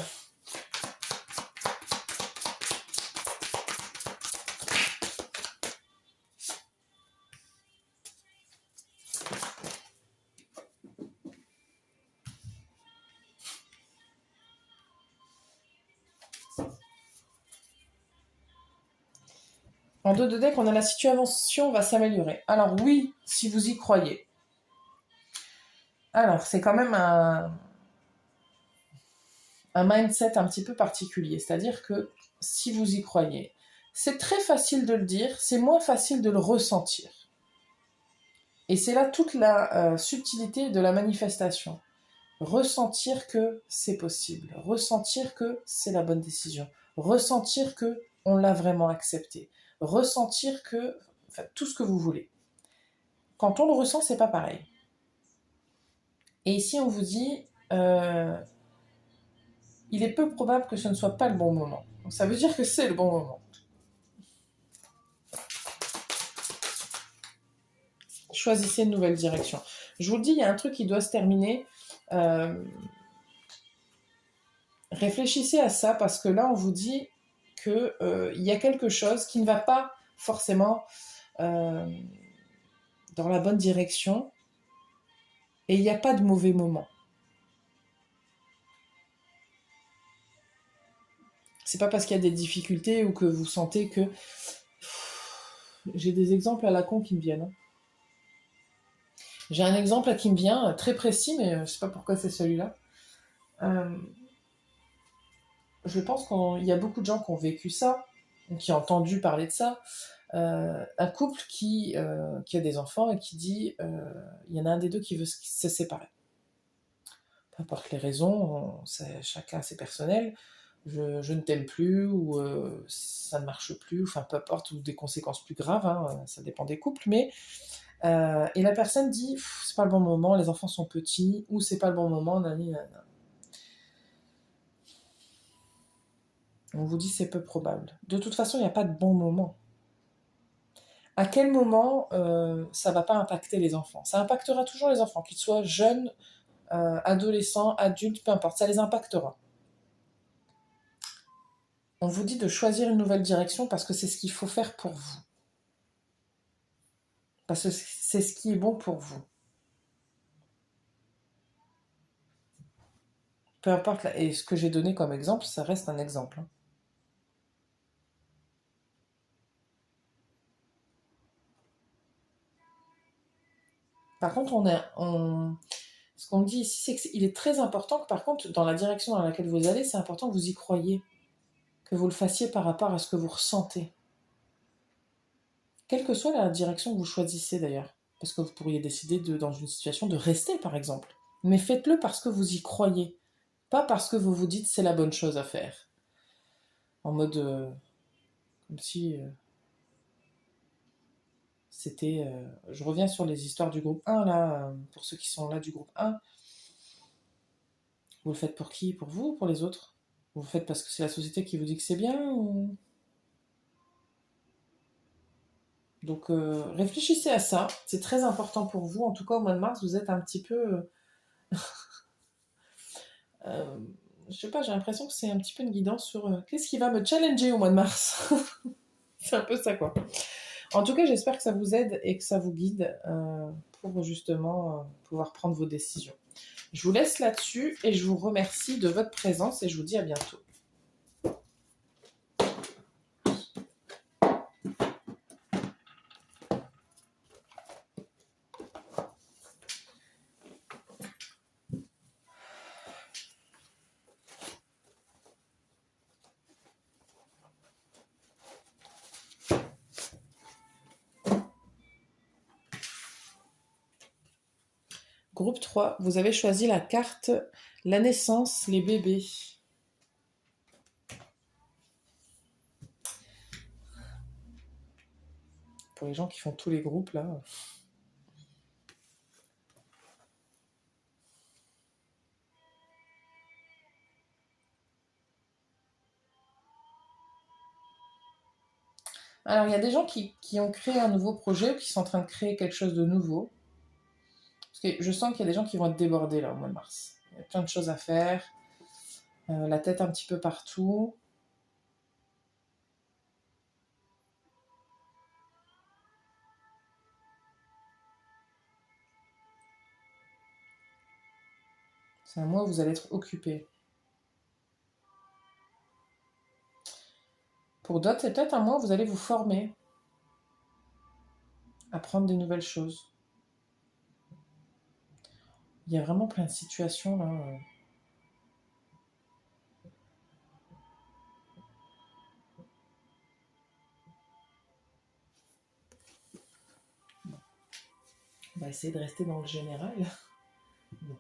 En dos de deck, on a la situation va s'améliorer. Alors oui, si vous y croyez. Alors, c'est quand même un mindset un petit peu particulier. C'est-à-dire que si vous y croyez, c'est très facile de le dire, c'est moins facile de le ressentir. Et c'est là toute la subtilité de la manifestation. Ressentir que c'est possible, ressentir que c'est la bonne décision, ressentir que on l'a vraiment accepté, ressentir que, enfin, tout ce que vous voulez. Quand on le ressent, c'est pas pareil. Et ici, on vous dit, il est peu probable que ce ne soit pas le bon moment. Donc, ça veut dire que c'est le bon moment. Choisissez une nouvelle direction. Je vous le dis, il y a un truc qui doit se terminer. Euh, réfléchissez à ça parce que là, on vous dit qu'il y a quelque chose qui ne va pas forcément euh, dans la bonne direction et il n'y a pas de mauvais moment. C'est pas parce qu'il y a des difficultés ou que vous sentez que... J'ai des exemples à la con qui me viennent, hein. J'ai un exemple qui me vient, très précis, mais je sais pas pourquoi c'est celui-là. Euh, je pense qu'il y a beaucoup de gens qui ont vécu ça, qui ont entendu parler de ça. Un couple qui a des enfants et qui dit il y en a un des deux qui veut se séparer. Peu importe les raisons, chacun c'est personnel. je ne t'aime plus, ou ça ne marche plus, enfin peu importe, ou des conséquences plus graves, hein, ça dépend des couples, mais et la personne dit: c'est pas le bon moment, les enfants sont petits, ou c'est pas le bon moment, nani, nana. On vous dit c'est peu probable. De toute façon, il n'y a pas de bon moment. À quel moment ça va pas impacter les enfants? Ça impactera toujours les enfants, qu'ils soient jeunes, adolescents, adultes, peu importe, ça les impactera. On vous dit de choisir une nouvelle direction parce que c'est ce qu'il faut faire pour vous. Parce que c'est ce qui est bon pour vous. Peu importe, et ce que j'ai donné comme exemple, ça reste un exemple, hein. Par contre, ce qu'on me dit ici, c'est qu'il est très important que, par contre, dans la direction dans laquelle vous allez, c'est important que vous y croyiez, que vous le fassiez par rapport à ce que vous ressentez. Quelle que soit la direction que vous choisissez d'ailleurs. Parce que vous pourriez décider, dans une situation, de rester, par exemple. Mais faites-le parce que vous y croyez, pas parce que vous vous dites c'est la bonne chose à faire. En mode, comme si c'était... je reviens sur les histoires du groupe 1, là, pour ceux qui sont là du groupe 1. Vous le faites pour qui? Pour vous ou pour les autres? Vous le faites parce que c'est la société qui vous dit que c'est bien ou... Donc réfléchissez à ça, c'est très important pour vous. En tout cas, au mois de mars, vous êtes un petit peu... je sais pas, j'ai l'impression que c'est un petit peu une guidance sur qu'est-ce qui va me challenger au mois de mars. C'est un peu ça, quoi. En tout cas, j'espère que ça vous aide et que ça vous guide pour justement pouvoir prendre vos décisions. Je vous laisse là-dessus et je vous remercie de votre présence et je vous dis à bientôt. Groupe 3, vous avez choisi la carte la naissance, les bébés. Pour les gens qui font tous les groupes, là. Alors, il y a des gens qui ont créé un nouveau projet ou qui sont en train de créer quelque chose de nouveau. Parce que je sens qu'il y a des gens qui vont être débordés, là, au mois de mars. Il y a plein de choses à faire. La tête un petit peu partout. C'est un mois où vous allez être occupé. Pour d'autres, c'est peut-être un mois où vous allez vous former, apprendre des nouvelles choses. Il y a vraiment plein de situations là. On va essayer de rester dans le général. Bon.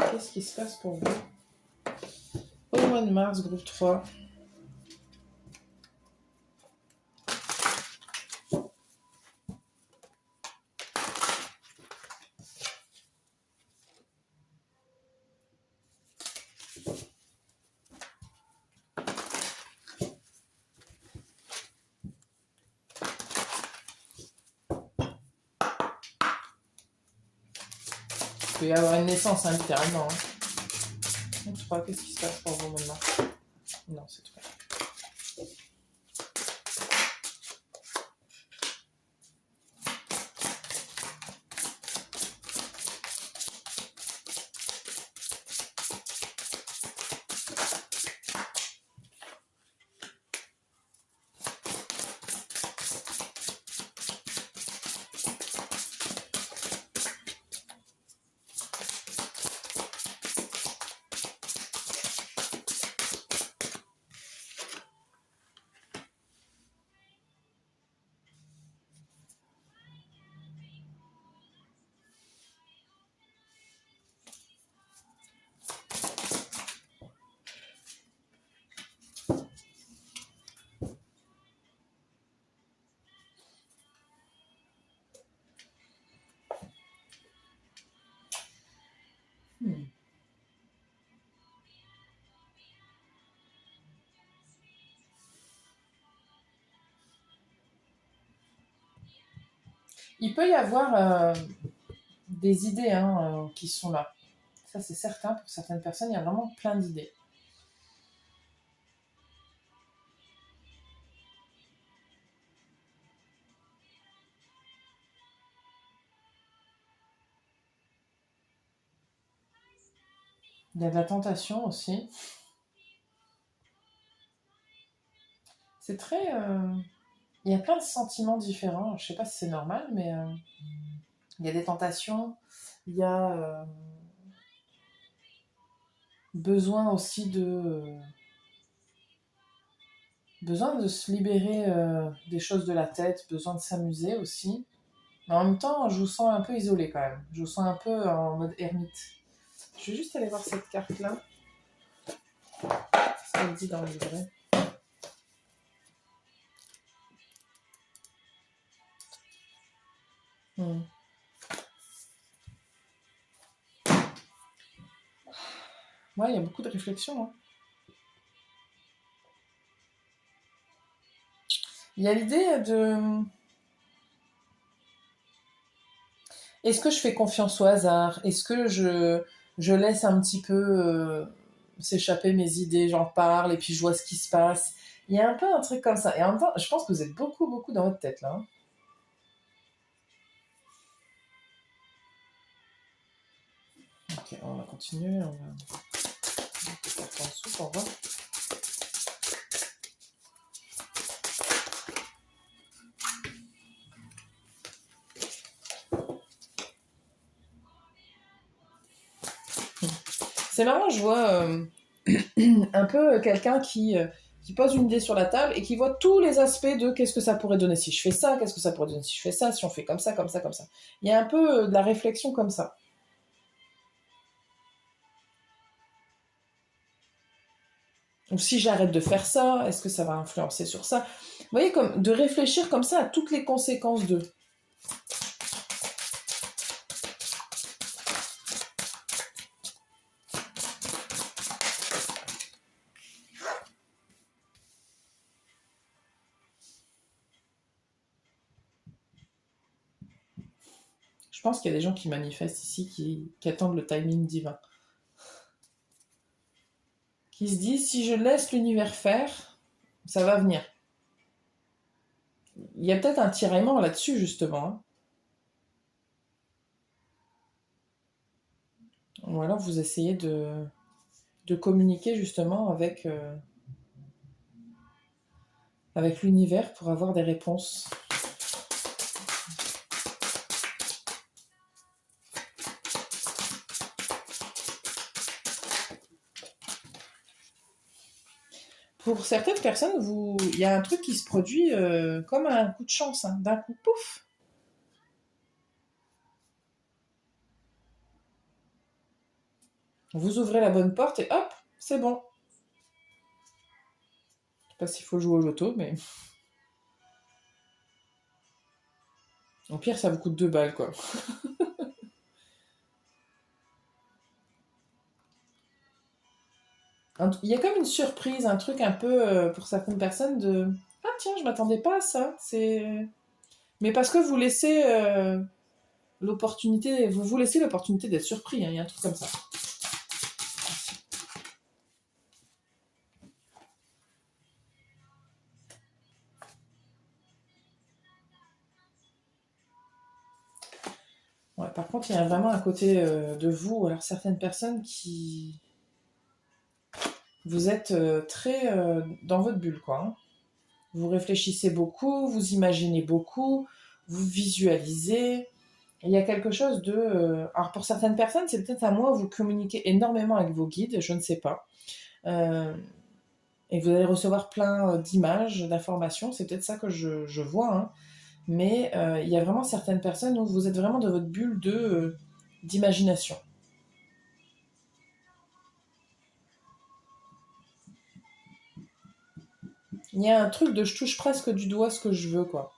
Qu'est-ce qui se passe pour vous au mois de mars, groupe 3? Il peut y avoir une naissance, hein, littéralement. Hein. 3, qu'est-ce qui se passe pour vous au mois de mars? Non, c'est tout. Il peut y avoir des idées hein, qui sont là. Ça, c'est certain. Pour certaines personnes, il y a vraiment plein d'idées. Il y a de la tentation aussi. C'est très... il y a plein de sentiments différents. Je ne sais pas si c'est normal, mais il y a des tentations. Il y a besoin aussi besoin de se libérer des choses de la tête, besoin de s'amuser aussi. Mais en même temps, je vous sens un peu isolé quand même. Je vous sens un peu en mode ermite. Je vais juste aller voir cette carte-là. Ce qu'elle dit dans le livret. Hmm. Ouais, il y a beaucoup de réflexions. Hein. Il y a l'idée de... Est-ce que je fais confiance au hasard? Est-ce que je laisse un petit peu s'échapper mes idées, j'en parle et puis je vois ce qui se passe? Il y a un peu un truc comme ça. Et en même temps, je pense que vous êtes beaucoup, beaucoup dans votre tête là. Hein. Ok, on va continuer. On va mettre les cartes en dessous pour voir. C'est marrant, je vois un peu quelqu'un qui pose une idée sur la table et qui voit tous les aspects de qu'est-ce que ça pourrait donner si je fais ça, qu'est-ce que ça pourrait donner si je fais ça, si on fait comme ça, comme ça, comme ça. Il y a un peu de la réflexion comme ça. Ou si j'arrête de faire ça, est-ce que ça va influencer sur ça? Vous voyez, comme de réfléchir comme ça à toutes les conséquences de. Je pense qu'il y a des gens qui manifestent ici, qui attendent le timing divin. Qui se disent, si je laisse l'univers faire, ça va venir. Il y a peut-être un tiraillement là-dessus, justement. Hein. Ou alors vous essayez de communiquer justement avec l'univers pour avoir des réponses. Pour certaines personnes, il y a un truc qui se produit comme un coup de chance, hein. D'un coup, pouf. Vous ouvrez la bonne porte et hop, c'est bon. Je sais pas s'il faut jouer au loto, mais au pire, ça vous coûte 2 balles, quoi. Il y a comme une surprise, un truc un peu pour certaines personnes de ah tiens, je m'attendais pas à ça. C'est mais parce que vous laissez l'opportunité, vous vous laissez l'opportunité d'être surpris. Hein, il y a un truc comme ça. Ouais, par contre, il y a vraiment un côté de vous, alors certaines personnes qui vous êtes très dans votre bulle, quoi. Hein. Vous réfléchissez beaucoup, vous imaginez beaucoup, vous visualisez. Il y a quelque chose de... alors pour certaines personnes, c'est peut-être à moi, vous communiquez énormément avec vos guides, je ne sais pas. Euh, et vous allez recevoir plein d'images, d'informations, c'est peut-être ça que je vois. Hein. Mais il y a vraiment certaines personnes où vous êtes vraiment dans votre bulle d'imagination. Il y a un truc de je touche presque du doigt ce que je veux, quoi.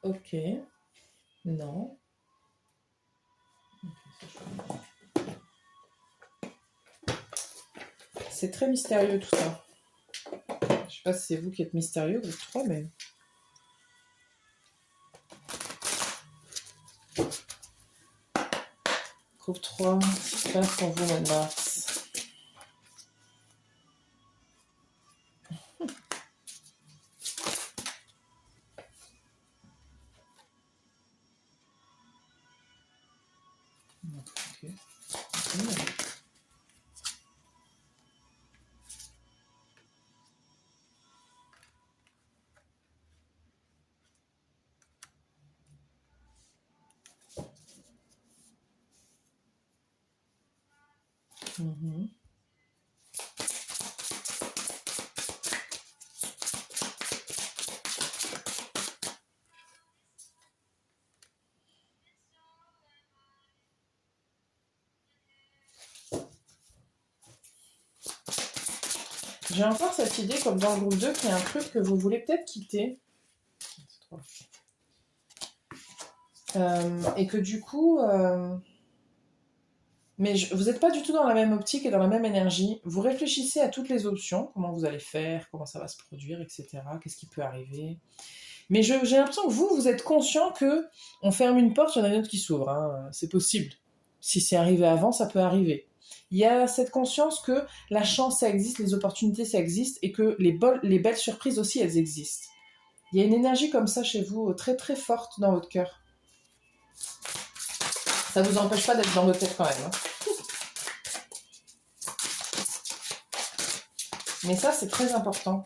Ok. Non. Okay, ça, c'est très mystérieux tout ça. Je sais pas si c'est vous qui êtes mystérieux, vous trois, mais... Groupe 3, c'est clair pour vous, mois de mars. Ok. Mhm. J'ai encore cette idée, comme dans le groupe 2, qu'il y a un truc que vous voulez peut-être quitter. Et que du coup... Mais vous n'êtes pas du tout dans la même optique et dans la même énergie. Vous réfléchissez à toutes les options, comment vous allez faire, comment ça va se produire, etc. Qu'est-ce qui peut arriver. Mais j'ai l'impression que vous êtes conscient que on ferme une porte, il y en a une autre qui s'ouvre. Hein. C'est possible. Si c'est arrivé avant, ça peut arriver. Il y a cette conscience que la chance, ça existe, les opportunités, ça existe, et que les belles surprises aussi, elles existent. Il y a une énergie comme ça chez vous, très très forte dans votre cœur. Ça vous empêche pas d'être dans votre tête quand même. Hein. Mais ça, c'est très important.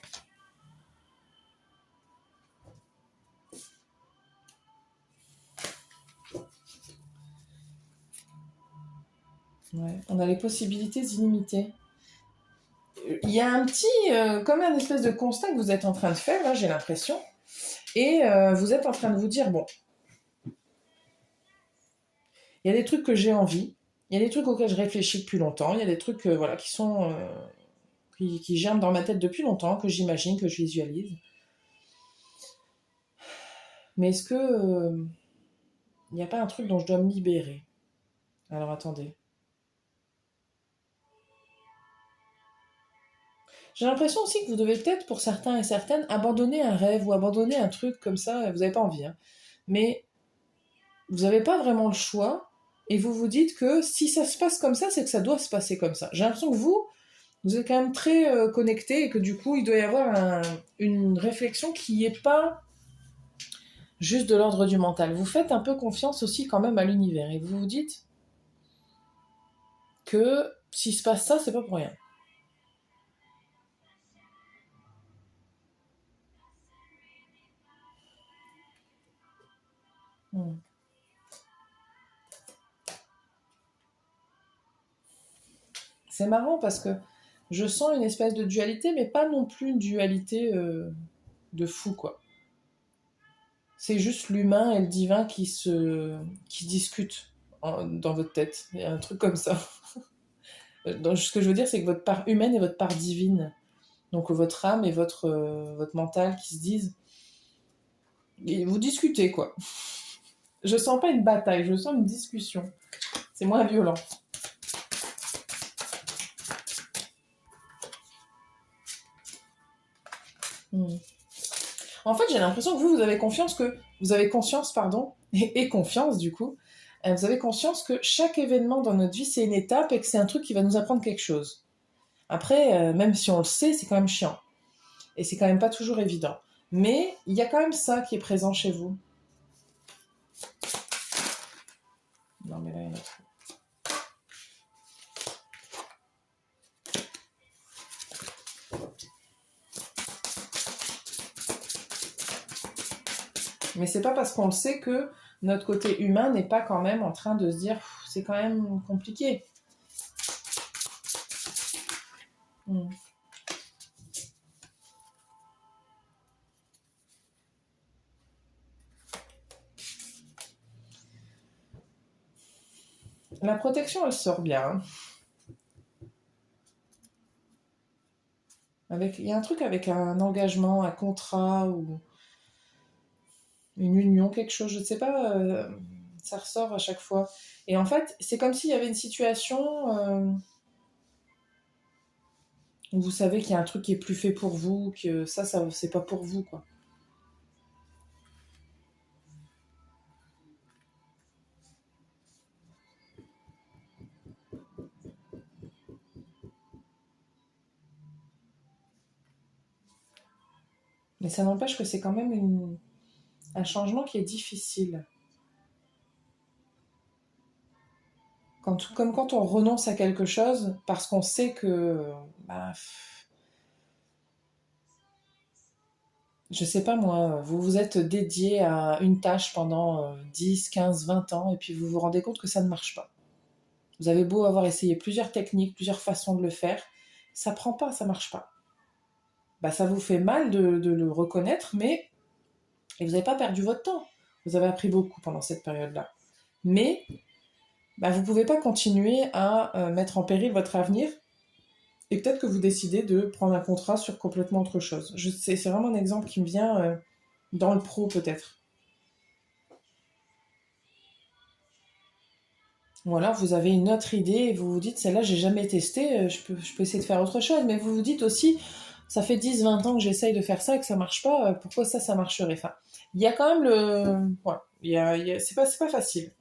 Ouais, on a les possibilités illimitées. Il y a un petit, comme un espèce de constat que vous êtes en train de faire, là, j'ai l'impression. Et vous êtes en train de vous dire, bon, il y a des trucs que j'ai envie, il y a des trucs auxquels je réfléchis depuis longtemps, il y a des trucs voilà, qui sont... qui germent dans ma tête depuis longtemps, que j'imagine, que je visualise. Mais est-ce que il n'y a pas un truc dont je dois me libérer? Alors attendez. J'ai l'impression aussi que vous devez peut-être, pour certains et certaines, abandonner un rêve ou abandonner un truc comme ça, vous n'avez pas envie. Hein. Mais vous n'avez pas vraiment le choix, et vous vous dites que si ça se passe comme ça, c'est que ça doit se passer comme ça. J'ai l'impression que vous êtes quand même très connecté, et que du coup, il doit y avoir une réflexion qui n'est pas juste de l'ordre du mental. Vous faites un peu confiance aussi quand même à l'univers, et vous vous dites que s'il se passe ça, c'est pas pour rien. Hmm. C'est marrant parce que je sens une espèce de dualité, mais pas non plus une dualité de fou, quoi. C'est juste l'humain et le divin qui discutent dans votre tête. Il y a un truc comme ça. Donc, ce que je veux dire, c'est que votre part humaine et votre part divine, donc votre âme et votre mental qui se disent, et vous discutez, quoi. Je sens pas une bataille, je sens une discussion. C'est moins violent. Hmm. En fait, j'ai l'impression que vous avez confiance vous avez conscience, pardon, et confiance du coup. Vous avez conscience que chaque événement dans notre vie, c'est une étape et que c'est un truc qui va nous apprendre quelque chose. Après, même si on le sait, c'est quand même chiant. Et c'est quand même pas toujours évident. Mais il y a quand même ça qui est présent chez vous. Non, mais là, il y en a trop. Mais c'est pas parce qu'on le sait que notre côté humain n'est pas quand même en train de se dire c'est quand même compliqué. Hmm. La protection, elle sort bien. Hein. Il y a un truc avec un engagement, un contrat ou une union, quelque chose, je ne sais pas, ça ressort à chaque fois. Et en fait, c'est comme s'il y avait une situation Ou vous savez qu'il y a un truc qui est plus fait pour vous, que ça c'est pas pour vous, quoi. Mais ça n'empêche que c'est quand même un changement qui est difficile. Comme quand on renonce à quelque chose parce qu'on sait que, bah, je sais pas moi, vous vous êtes dédié à une tâche pendant 10, 15, 20 ans et puis vous vous rendez compte que ça ne marche pas. Vous avez beau avoir essayé plusieurs techniques, plusieurs façons de le faire, ça prend pas, ça marche pas. Bah, ça vous fait mal de le reconnaître, mais et vous n'avez pas perdu votre temps. Vous avez appris beaucoup pendant cette période-là. Mais bah, vous ne pouvez pas continuer à mettre en péril votre avenir et peut-être que vous décidez de prendre un contrat sur complètement autre chose. C'est vraiment un exemple qui me vient dans le pro peut-être. Ou alors vous avez une autre idée et vous vous dites celle-là j'ai jamais testé, je peux essayer de faire autre chose. Mais vous vous dites aussi ça fait 10, 20 ans que j'essaye de faire ça et que ça marche pas, pourquoi ça marcherait. Enfin, il y a quand même le... Voilà, c'est pas facile.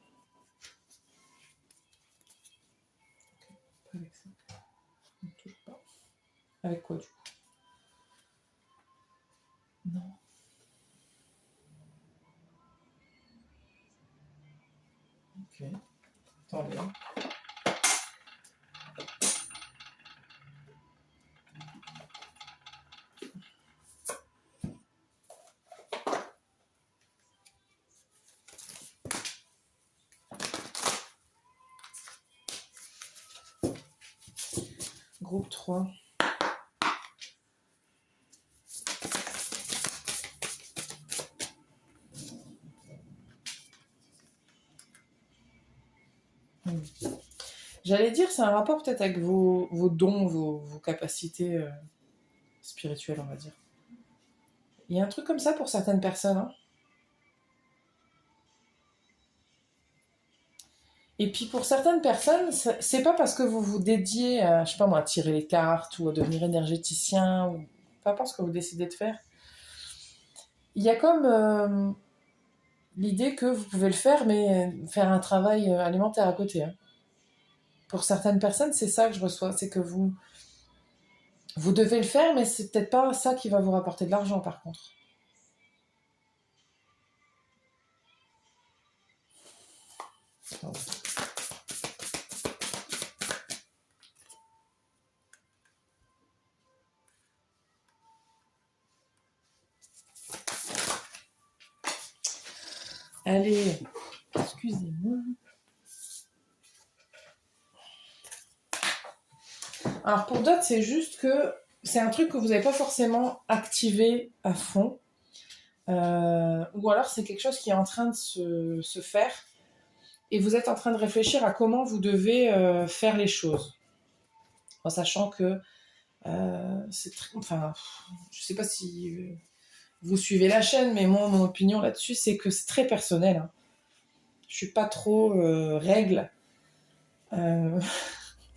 Avec ça, on touche pas. Avec quoi du coup? Non. Ok. Attendez. Groupe 3. J'allais dire, c'est un rapport peut-être avec vos dons, vos capacités spirituelles, on va dire. Il y a un truc comme ça pour certaines personnes. Hein. Et puis pour certaines personnes, c'est pas parce que vous vous dédiez à, je sais pas moi, à tirer les cartes ou à devenir énergéticien ou peu importe ce que vous décidez de faire. Il y a comme l'idée que vous pouvez le faire, mais faire un travail alimentaire à côté. Hein. Pour certaines personnes, c'est ça que je reçois, c'est que vous devez le faire, mais c'est peut-être pas ça qui va vous rapporter de l'argent par contre. Allez, excusez-moi. Alors pour d'autres, c'est juste que c'est un truc que vous n'avez pas forcément activé à fond. Ou alors c'est quelque chose qui est en train de se faire et vous êtes en train de réfléchir à comment vous devez faire les choses. En sachant que c'est très... Enfin, je sais pas si vous suivez la chaîne, mais moi, mon opinion là-dessus, c'est que c'est très personnel. Hein. Je suis pas trop règle. Euh,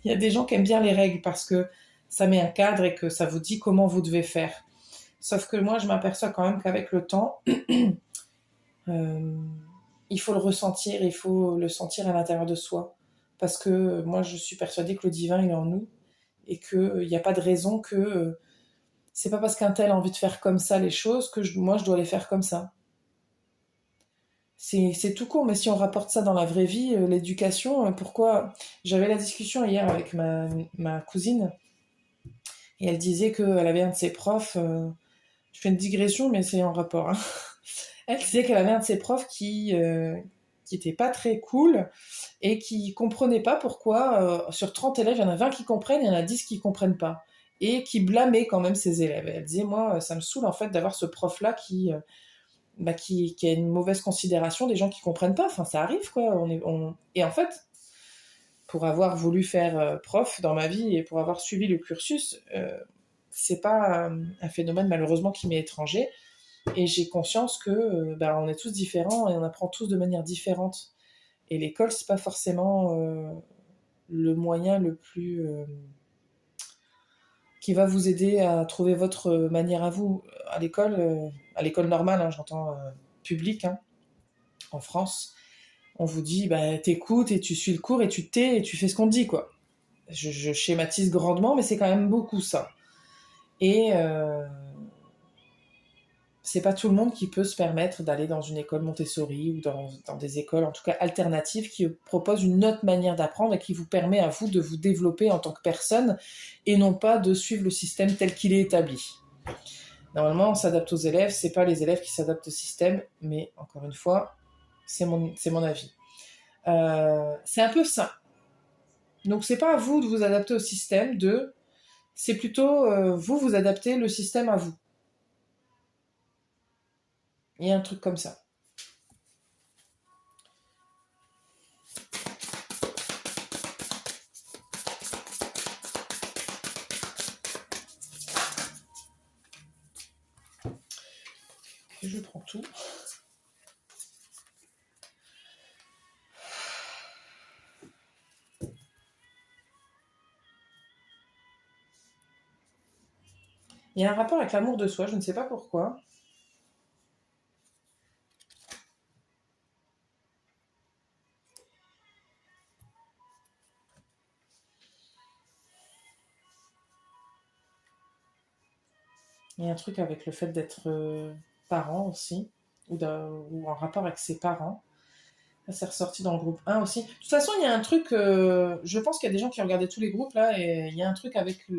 Il y a des gens qui aiment bien les règles parce que ça met un cadre et que ça vous dit comment vous devez faire. Sauf que moi, je m'aperçois quand même qu'avec le temps, euh, il faut le ressentir, il faut le sentir à l'intérieur de soi. Parce que moi, je suis persuadée que le divin, il est en nous et qu'il n'y a pas de raison que c'est pas parce qu'un tel a envie de faire comme ça les choses que moi, je dois les faire comme ça. C'est tout court, mais si on rapporte ça dans la vraie vie, l'éducation, pourquoi... J'avais la discussion hier avec ma cousine et elle disait qu'elle avait un de ses profs, je fais une digression, mais c'est en rapport. Hein. Elle disait qu'elle avait un de ses profs qui était pas très cool et qui comprenait pas pourquoi sur 30 élèves, il y en a 20 qui comprennent et il y en a 10 qui comprennent pas. Et qui blâmait quand même ses élèves. Elle disait, moi, ça me saoule en fait d'avoir ce prof-là qui a une mauvaise considération des gens qui comprennent pas. Enfin, ça arrive quoi. Et en fait, pour avoir voulu faire prof dans ma vie et pour avoir suivi le cursus, c'est pas un phénomène malheureusement qui m'est étranger. Et j'ai conscience que on est tous différents et on apprend tous de manière différente. Et l'école, c'est pas forcément le moyen le plus qui va vous aider à trouver votre manière à vous. À l'école normale, hein, j'entends publique, hein, en France, on vous dit, bah, t'écoutes et tu suis le cours et tu t'es et tu fais ce qu'on te dit, quoi. Je schématise grandement, mais c'est quand même beaucoup ça. Et c'est pas tout le monde qui peut se permettre d'aller dans une école Montessori ou dans des écoles, en tout cas alternatives, qui proposent une autre manière d'apprendre et qui vous permet à vous de vous développer en tant que personne et non pas de suivre le système tel qu'il est établi. Normalement, on s'adapte aux élèves, c'est pas les élèves qui s'adaptent au système, mais encore une fois, c'est mon avis. C'est un peu ça. Donc c'est pas à vous de vous adapter au système, c'est plutôt vous adaptez le système à vous. Il y a un truc comme ça. Et je prends tout. Il y a un rapport avec l'amour de soi, je ne sais pas pourquoi. Il y a un truc avec le fait d'être parent aussi, ou en rapport avec ses parents. Là, c'est ressorti dans le groupe 1 aussi. De toute façon, il y a un truc, je pense qu'il y a des gens qui ont regardé tous les groupes là, et il y a un truc avec...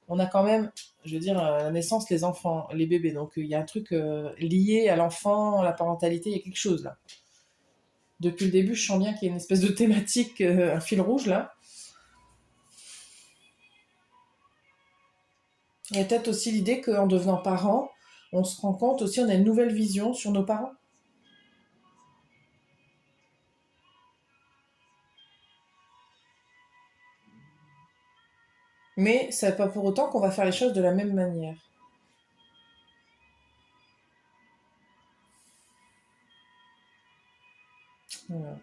On a quand même, je veux dire, à la naissance, les enfants, les bébés. Donc il y a un truc lié à l'enfant, à la parentalité, il y a quelque chose là. Depuis le début, je sens bien qu'il y a une espèce de thématique, un fil rouge là. Il y a peut-être aussi l'idée qu'en devenant parent, on se rend compte aussi, on a une nouvelle vision sur nos parents. Mais ça n'est pas pour autant qu'on va faire les choses de la même manière. Voilà.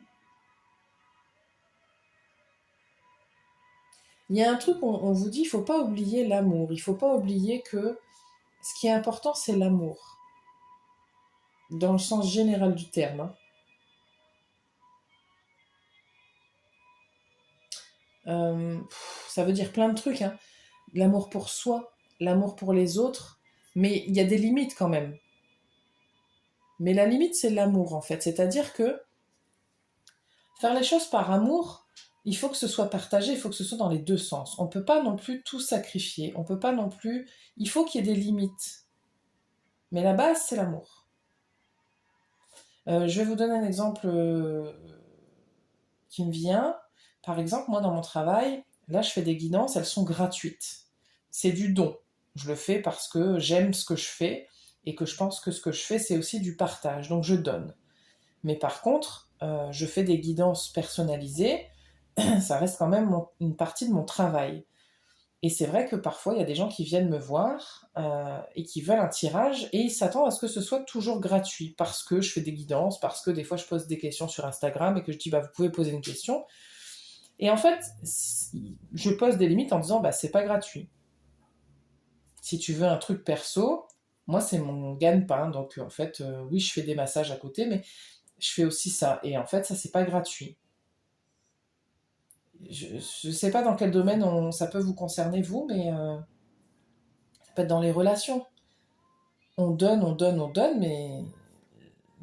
Il y a un truc, on vous dit, il ne faut pas oublier l'amour. Il ne faut pas oublier que ce qui est important, c'est l'amour. Dans le sens général du terme, hein. Ça veut dire plein de trucs, hein. L'amour pour soi, l'amour pour les autres, mais il y a des limites quand même. Mais la limite, c'est l'amour en fait. C'est-à-dire que faire les choses par amour, il faut que ce soit partagé, il faut que ce soit dans les deux sens. On ne peut pas non plus tout sacrifier, on peut pas non plus... Il faut qu'il y ait des limites. Mais la base, c'est l'amour. Je vais vous donner un exemple qui me vient. Par exemple, moi, dans mon travail, là, je fais des guidances, elles sont gratuites. C'est du don. Je le fais parce que j'aime ce que je fais et que je pense que ce que je fais, c'est aussi du partage. Donc, je donne. Mais par contre, je fais des guidances personnalisées. Ça reste quand même une partie de mon travail. Et c'est vrai que parfois, il y a des gens qui viennent me voir et qui veulent un tirage et ils s'attendent à ce que ce soit toujours gratuit parce que je fais des guidances, parce que des fois je pose des questions sur Instagram et que je dis bah, vous pouvez poser une question. Et en fait, je pose des limites en disant bah, c'est pas gratuit. Si tu veux un truc perso, moi c'est mon gagne-pain. Donc en fait, oui, je fais des massages à côté, mais je fais aussi ça. Et en fait, ça c'est pas gratuit. Je ne sais pas dans quel domaine ça peut vous concerner vous, mais ça peut être dans les relations. On donne, on donne, on donne, mais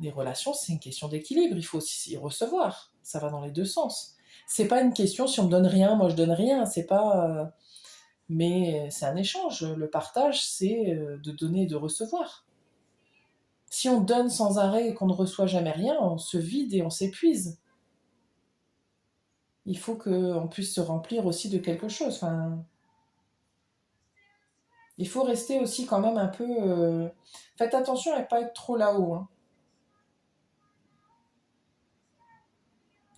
les relations, c'est une question d'équilibre. Il faut aussi y recevoir. Ça va dans les deux sens. C'est pas une question si on me donne rien, moi je donne rien. C'est pas. Mais c'est un échange. Le partage, c'est de donner et de recevoir. Si on donne sans arrêt et qu'on ne reçoit jamais rien, on se vide et on s'épuise. Il faut qu'on puisse se remplir aussi de quelque chose. Enfin, il faut rester aussi quand même un peu. Faites attention à ne pas être trop là-haut, hein.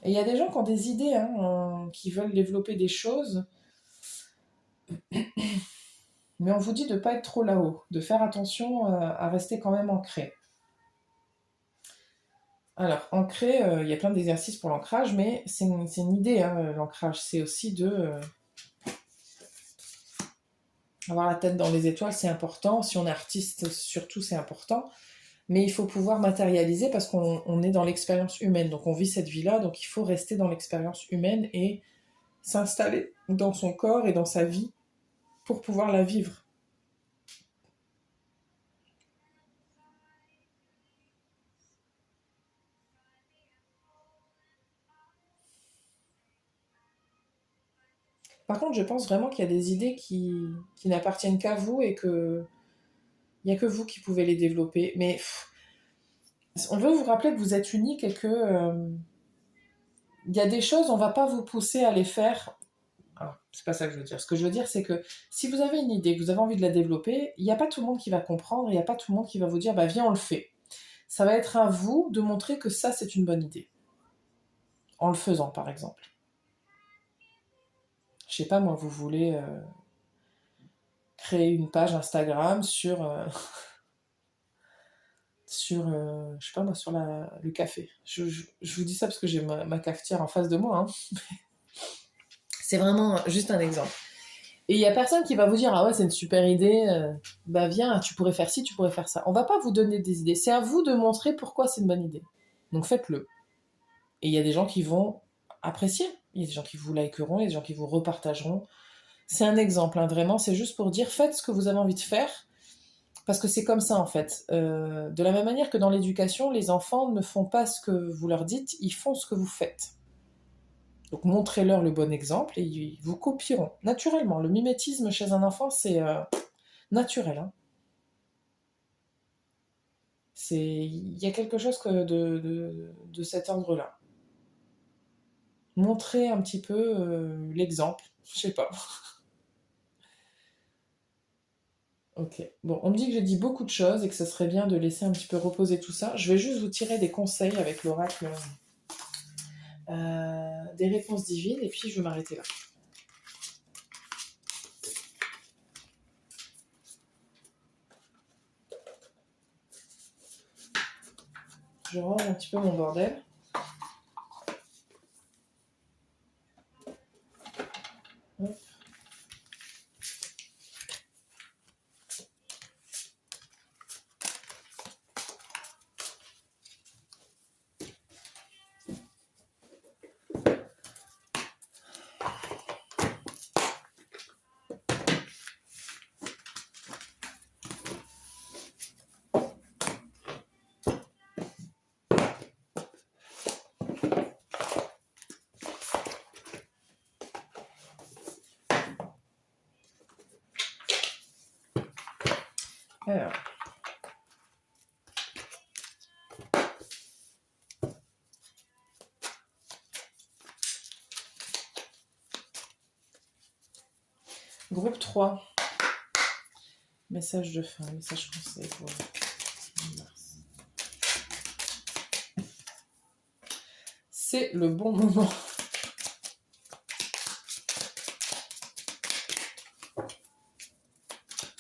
Et il y a des gens qui ont des idées, hein, qui veulent développer des choses, mais on vous dit de ne pas être trop là-haut, de faire attention à rester quand même ancré. Alors, ancré, il y a plein d'exercices pour l'ancrage, mais c'est une idée, hein, l'ancrage. C'est aussi de Avoir la tête dans les étoiles, c'est important. Si on est artiste, surtout, c'est important. Mais il faut pouvoir matérialiser parce qu'on est dans l'expérience humaine. Donc on vit cette vie-là, donc il faut rester dans l'expérience humaine et s'installer dans son corps et dans sa vie pour pouvoir la vivre. Par contre, je pense vraiment qu'il y a des idées qui n'appartiennent qu'à vous et que il n'y a que vous qui pouvez les développer. Mais on veut vous rappeler que vous êtes unique et que il y a des choses, on ne va pas vous pousser à les faire. Alors, c'est pas ça que je veux dire. Ce que je veux dire, c'est que si vous avez une idée, que vous avez envie de la développer, il n'y a pas tout le monde qui va comprendre, il n'y a pas tout le monde qui va vous dire, bah viens, on le fait. Ça va être à vous de montrer que ça, c'est une bonne idée. En le faisant, par exemple. Je sais pas, moi, vous voulez créer une page Instagram je sais pas moi, sur le café. Je vous dis ça parce que j'ai ma cafetière en face de moi. Hein. C'est vraiment juste un exemple. Et il y a personne qui va vous dire, ah ouais, c'est une super idée, bah viens, tu pourrais faire ci, tu pourrais faire ça. On va pas vous donner des idées. C'est à vous de montrer pourquoi c'est une bonne idée. Donc faites-le. Et il y a des gens qui vont apprécier. Il y a des gens qui vous likeront, il y a des gens qui vous repartageront. C'est un exemple, hein, vraiment. C'est juste pour dire, faites ce que vous avez envie de faire. Parce que c'est comme ça, en fait. De la même manière que dans l'éducation, les enfants ne font pas ce que vous leur dites, ils font ce que vous faites. Donc montrez-leur le bon exemple et ils vous copieront naturellement. Le mimétisme chez un enfant, c'est naturel. Hein. Il y a quelque chose de cet ordre-là. Montrer un petit peu l'exemple. Je sais pas. Ok. Bon, on me dit que j'ai dit beaucoup de choses et que ce serait bien de laisser un petit peu reposer tout ça. Je vais juste vous tirer des conseils avec l'oracle, des réponses divines, et puis je vais m'arrêter là. Je range un petit peu mon bordel. Hop. Alors. Groupe 3. Message de fin, message conseil pour mars. C'est le bon moment.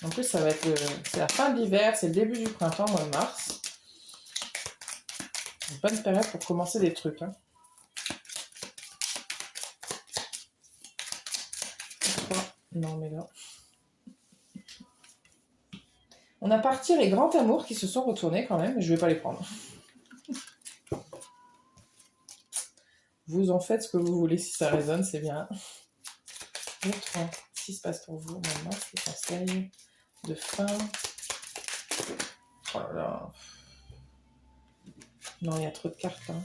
En plus, ça va être c'est la fin de l'hiver, c'est le début du printemps, mois de mars. Une bonne période pour commencer des trucs. Hein. Non, mais là. On a parti les grands amours qui se sont retournés quand même, mais je vais pas les prendre. Vous en faites ce que vous voulez, si ça résonne, c'est bien. 3. Qu'est-ce qui se passe pour vous maintenant? Les conseils de fin. Oh là là. Non, il y a trop de cartes. Hein.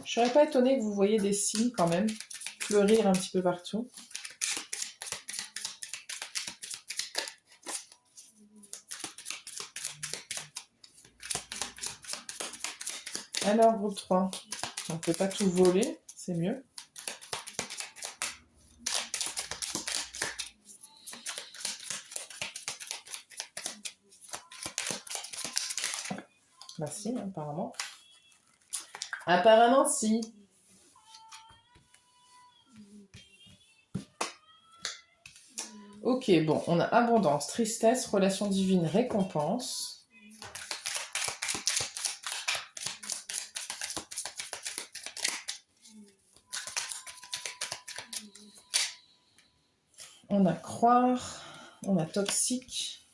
Je serais pas étonnée que vous voyez des signes quand même fleurir un petit peu partout. Alors, groupe 3. On ne peut pas tout voler, c'est mieux. Bah si, apparemment. Apparemment, si. Ok, bon, on a abondance, tristesse, relation divine, récompense. On a croire, on a toxique.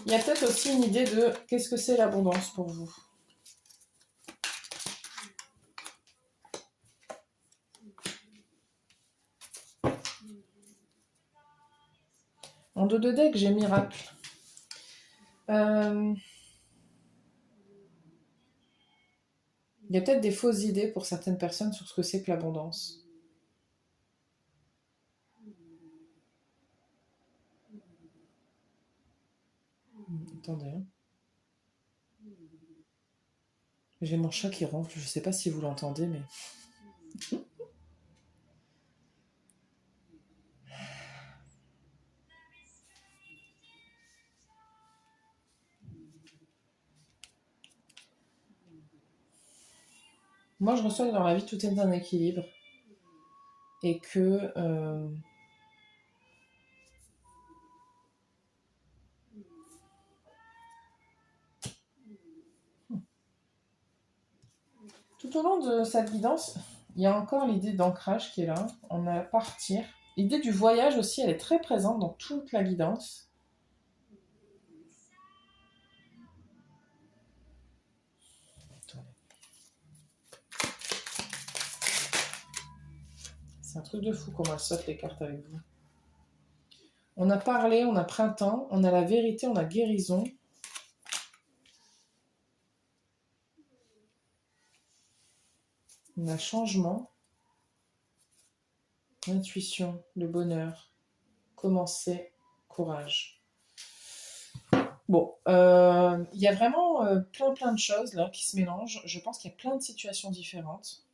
Il y a peut-être aussi une idée de qu'est-ce que c'est l'abondance pour vous. En dos de deck, j'ai miracle. Il y a peut-être des fausses idées pour certaines personnes sur ce que c'est que l'abondance. Attendez. J'ai mon chat qui ronfle, je ne sais pas si vous l'entendez, mais... Moi, je reçois que dans la vie, tout est un équilibre. Et que... Tout au long de cette guidance, il y a encore l'idée d'ancrage qui est là. On a partir. L'idée du voyage aussi, elle est très présente dans toute la guidance. C'est un truc de fou comment elles sautent les cartes avec vous. On a parlé, on a printemps, on a la vérité, on a guérison. On a changement, intuition, le bonheur, commencer, courage. Bon, il y a vraiment plein de choses là qui se mélangent. Je pense qu'il y a plein de situations différentes.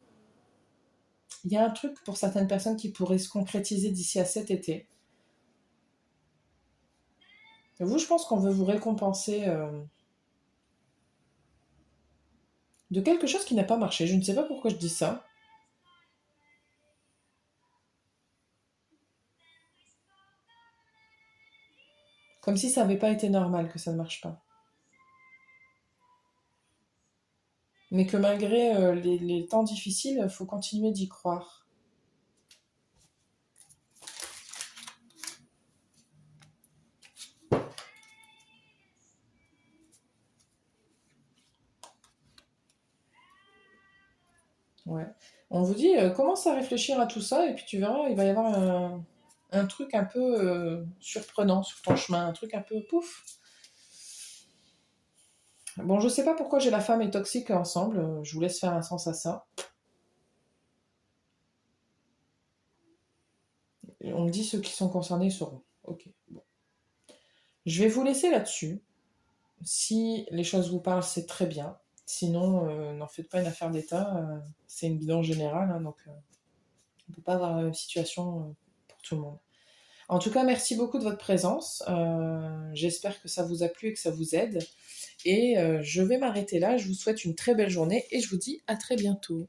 Il y a un truc pour certaines personnes qui pourrait se concrétiser d'ici à cet été. Et vous, je pense qu'on veut vous récompenser de quelque chose qui n'a pas marché. Je ne sais pas pourquoi je dis ça. Comme si ça n'avait pas été normal que ça ne marche pas. Mais que malgré les temps difficiles, il faut continuer d'y croire. Ouais. On vous dit, commence à réfléchir à tout ça et puis tu verras, il va y avoir un truc un peu surprenant sur ton chemin, un truc un peu pouf. Bon, je sais pas pourquoi j'ai la femme et toxique ensemble, je vous laisse faire un sens à ça. On me dit ceux qui sont concernés sauront. Ok, bon. Je vais vous laisser là-dessus. Si les choses vous parlent, c'est très bien. Sinon, n'en faites pas une affaire d'État. C'est une guidance générale, hein, donc on ne peut pas avoir la même situation pour tout le monde. En tout cas, merci beaucoup de votre présence. J'espère que ça vous a plu et que ça vous aide. Et je vais m'arrêter là. Je vous souhaite une très belle journée et je vous dis à très bientôt.